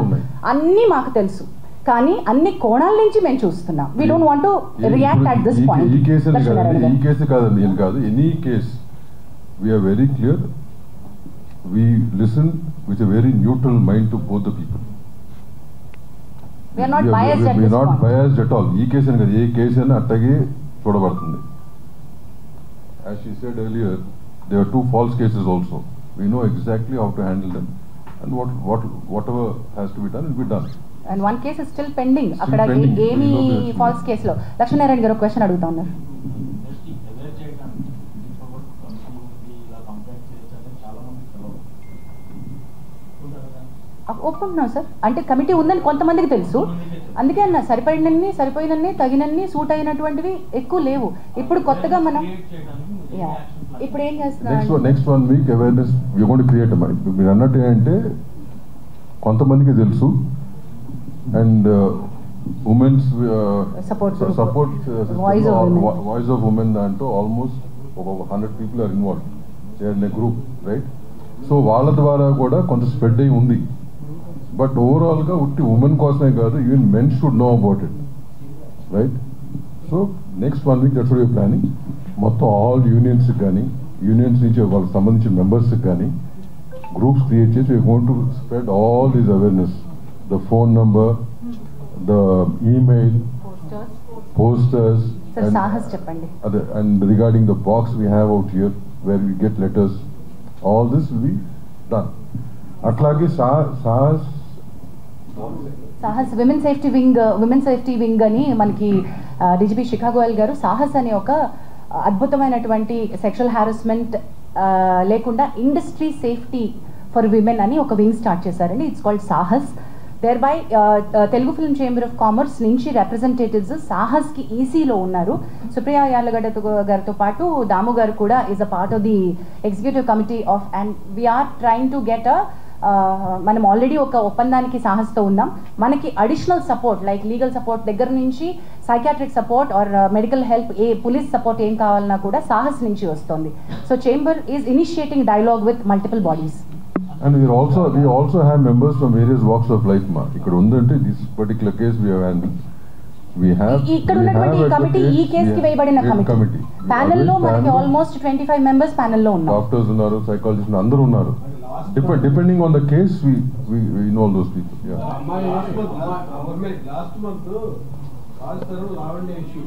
అన్నీ మాకు తెలుసు. కానీ అన్ని కోణాల నుంచి మేము చూస్తున్నాం. We don't want to react at this point. ఈ కేసు కాదండి, ఏం కాదు, any case we're very clear. We listen with a very neutral mind to both the people. We are not biased at this point. We are not biased at all. ఈ case అని కాదు, ఏ case అయినా అట్టగే చూడబడుతుంది. As she said earlier, there are 2 false cases also. We know exactly how to handle them, and whatever has to be done will be done. And one case is still pending. అక్కడ ఏమి falls కేసులో. లక్ష్మీనారాయణ గారు question అడుగుతా ఉన్నారు. ఒప్పుకుంటున్నాం sir, అంటే committee ఉందని కొంతమందికి తెలుసు, అందుకే అన్న సరిపోయినన్ని తగినన్ని సూట్ అయినటువంటివి ఎక్కువ లేవు. ఇప్పుడు కొత్తగా మనం ఇప్పుడు ఏం చేస్తున్నాం, next 1 week awareness we going to create. మీరు అన్నట్టు ఏంటంటే కొంతమందికి తెలుసు, and women's support voice of women దాంట్లో ఆల్మోస్ట్ ఒక 100 people are involve, they are in a group, right? So వాళ్ళ ద్వారా కూడా కొంత స్ప్రెడ్ అయి ఉంది. బట్ ఓవరాల్గా ఉట్టి ఉమెన్ కోసమే కాదు, even men should know about it, right? So next 1 week that's what we are planning. మొత్తం ఆల్ యూనియన్స్కి కానీ, యూనియన్స్ నుంచి వాళ్ళకి సంబంధించిన మెంబర్స్కి కానీ గ్రూప్స్ క్రియేట్ చేసి we're going to spread all these awareness, the phone number, the email, posters, and regarding the box we have out here where we get letters, all this will be done. అట్లాగే Sahas women safety wing అని మనకి DGP శిఖా గోయల్ గారు సాహస్ అనే ఒక అద్భుతమైనటువంటి sexual harassment లేకుండా industry safety for women అని ఒక వింగ్ స్టార్ట్ చేశారండి. It's called Sahas. Thereby Telugu film chamber of commerce నుంచి రిప్రజెంటేటివ్స్ సాహస్కి ఈసీలో ఉన్నారు. సుప్రియా యార్లగడ్డ గారితో పాటు దాము గారు కూడా is a part of the executive committee of, and we're trying to get మనం ఆల్రెడీ ఒక ఒప్పందానికి సాహస్తో ఉన్నాం. మనకి additional support like legal support దగ్గర నుంచి psychiatric support or medical help, police support ఏం కావాలన్నా కూడా సాహస్ నుంచి వస్తుంది. So chamber is initiating dialogue with multiple bodies. And we also have members from various walks of life. ఇక్కడ ఉందంటే this particular case we have handled. ఇక్కడ ఉన్నటువంటి committee ఈ కేసుకి వేయబడిన కమిటీ ప్యానెల్ లో మనకి ఆల్మోస్ట్ 25 మెంబర్స్ ప్యానెల్ లో ఉన్నారు. డాక్టర్స్ ఉన్నారు, సైకాలజిస్టులు అందరూ ఉన్నారు. Depending on the case we involve those people. Last month Lavanya issue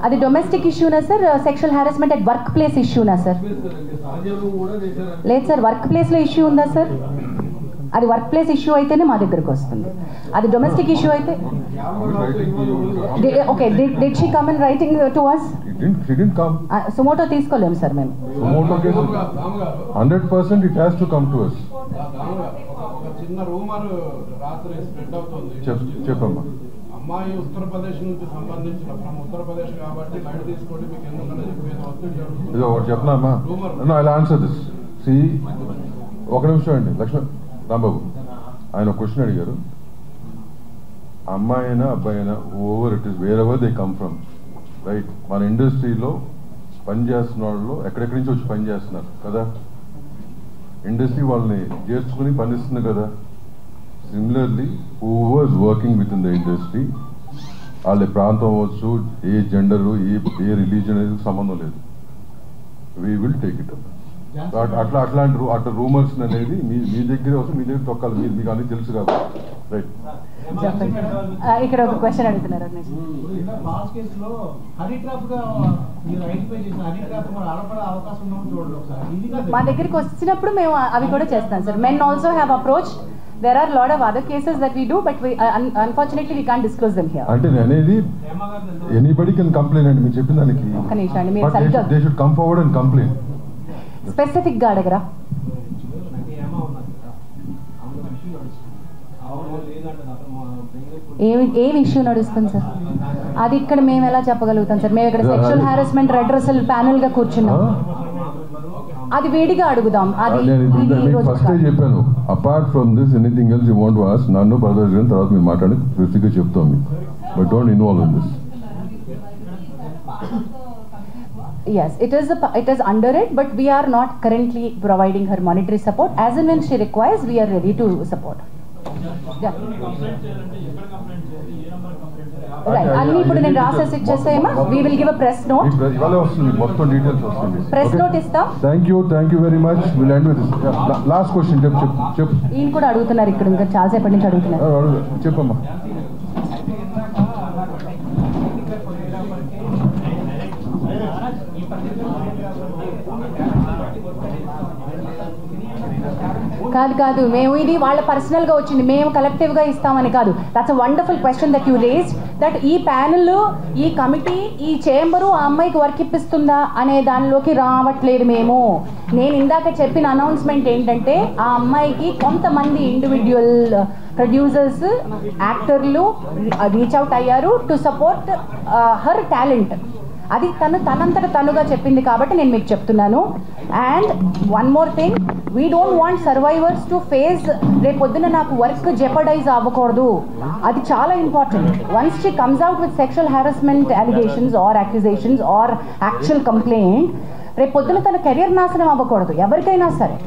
అది డొమెస్టిక్ ఇష్యూనా sir, sexual harassment at work place ఇష్యూనా సార్? లేదు సార్, వర్క్ ప్లేస్లో ఇష్యూ ఉందా సార్? అది వర్క్ ప్లేస్ ఇష్యూ అయితేనే మా దగ్గరకు వస్తుంది. అది డొమెస్టిక్ ఇష్యూ అయితే okay. Did she come in writing to us? Suo motu తీసుకోలేము సార్ మేము. 100% it has to come to us. చిన్న రూమర్ రాత్రి స్ప్రెడ్ అవుతుంది. చెప్పమ్మా. అమ్మాయి ఉత్తరప్రదేశ్ నుంచి సంబంధించిన ఉత్తరప్రదేశ్ కాబట్టి లైట్ తీసుకోండి, మీకు ఎందుకంటే చెప్పేది చెప్పినామా? I'll answer this. See, ఒక నిమిషం అండి లక్ష్మణ్ రాంబాబు, ఆయన క్వశ్చన్ అడిగారు. అమ్మాయి అయినా అబ్బాయి అయినా over it is where ever they come from, right? మన ఇండస్ట్రీలో పనిచేస్తున్న వాళ్ళు ఎక్కడెక్కడి నుంచి వచ్చి పని చేస్తున్నారు కదా, ఇండస్ట్రీ వాళ్ళని చేర్చుకుని పనిస్తుంది కదా. Similarly whoever's working with in the industry, వాళ్ళ ప్రాంతం అవ్వచ్చు, ఏ జెండరు, ఏ రిలీజన్ అనేది సంబంధం లేదు. We will take it up. అట్లాంటి రూమర్స్ అనేది మీ దగ్గర వస్తే మీ దగ్గర తొక్కాలి. మీకు అన్ని తెలుసు కాబట్టి, రైట్? ఇక్కడ ఒక క్వశ్చన్ అడుగుతున్నారు. మా దగ్గరికి వచ్చినప్పుడు మేము అవి కూడా చేస్తాం sir. Men also have approach there are a lot of other cases that we do, but we unfortunately we can't disclose them here. అంటే అనేది ఎనీబడి కెన్ కంప్లైంట్ అండి మీరు చెప్పిన దానికి. ఒక్క నిమిషం అండి, మీరు సరిగ్గా they should come forward and complaint. Specific గా అడగరా? ఏం ఇష్యూ నడుస్తుంది సార్? అది ఇక్కడ మేము ఎలా చెప్పగలుగుతాం సార్? మేము ఇక్కడ సెక్షువల్ హారాస్మెంట్ రెడ్రెసల్ ప్యానెల్ గా కూర్చున్నాం, అది వేడిగా అడుగుదాం. అది ఫస్ట్ చెప్పాను, apart from this anything else you want to ask నన్ను బ్రదర్స్ గారిని తర్వాత మీరు మాట్లాడి స్పెసిఫిక్గా చెప్తాం మీకు, but don't involve in this. Yes, it is under it, but we are not currently providing her monetary support. As and when she requires, we are ready to support. Yeah. Right. అన్ని ఇప్పుడు నేను రాసేసి ఇచ్చేసేమా? We will give a press note. ఇవాళ వస్తుంది మొత్తం details వస్తుంది. Press note ఇస్తాం. Thank you very much. We'll end with this. Last question. చెప్పు. ఈయన కూడా అడుగుతున్నారు ఇక్కడ, ఇంకా చాలాసేపటి నుంచి అడుగుతున్నారు. చెప్పమ్మా. కాదు, మేము ఇది వాళ్ళ పర్సనల్గా వచ్చింది, మేము కలెక్టివ్గా ఇస్తామని కాదు. That's a wonderful question that you raised, that ఈ ప్యానెల్, ఈ కమిటీ, ఈ చేంబరు ఆ అమ్మాయికి వర్క్ ఇప్పిస్తుందా అనే దానిలోకి రావట్లేదు మేము. నేను ఇందాక చెప్పిన అనౌన్స్మెంట్ ఏంటంటే, ఆ అమ్మాయికి కొంతమంది ఇండివిజువల్ ప్రొడ్యూసర్స్, యాక్టర్లు రీచ్ అవుట్ అయ్యారు టు సపోర్ట్ హర్ టాలెంట్. అది తనంతట తనుగా చెప్పింది కాబట్టి నేను మీకు చెప్తున్నాను. And one more thing, we don't want survivors to face రేపొద్దున నాకు వర్క్ జెపడైజ్ అవ్వకూడదు, అది చాలా important. Once she comes out with sexual harassment allegations or accusations or actual complaint, రేపొద్దున తన కెరియర్ నాశనం అవ్వకూడదు ఎవరికైనా సరే.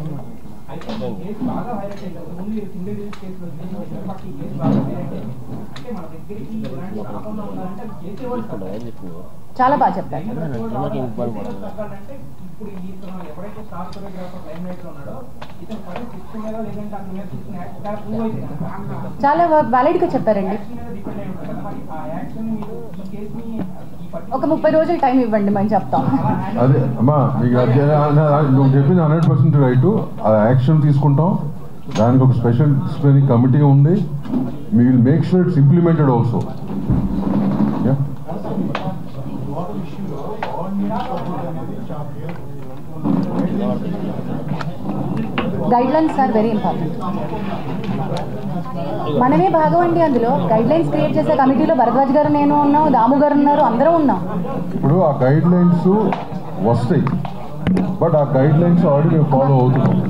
చాలా బాగా చెప్పారు. చాలా వ్యాలిడ్గా చెప్పారండి. ఒక 30 రోజులు టైం ఇవ్వండి, మేము చెప్తాం. అదే అమ్మా, నువ్వు చెప్పింది 100% రైట్. ఆ యాక్షన్ తీసుకుంటాం, దానికి ఒక స్పెషల్ డిసిప్లినరీ కమిటీ ఉంది. We will make sure it's implemented also. Yeah. Guidelines are very important. మనమే భాగం అండి అందులో. గైడ్లైన్స్ క్రియేట్ చేసే కమిటీలో భరద్వాజ్ గారు, నేను ఉన్నాం, దాము గారు ఉన్నారు, అందరం ఉన్నాం. ఇప్పుడు ఆ గైడ్లైన్స్ వస్తాయి, బట్ ఆ గైడ్లైన్స్ ఆల్రెడీ మేము ఫాలో అవుతున్నాం.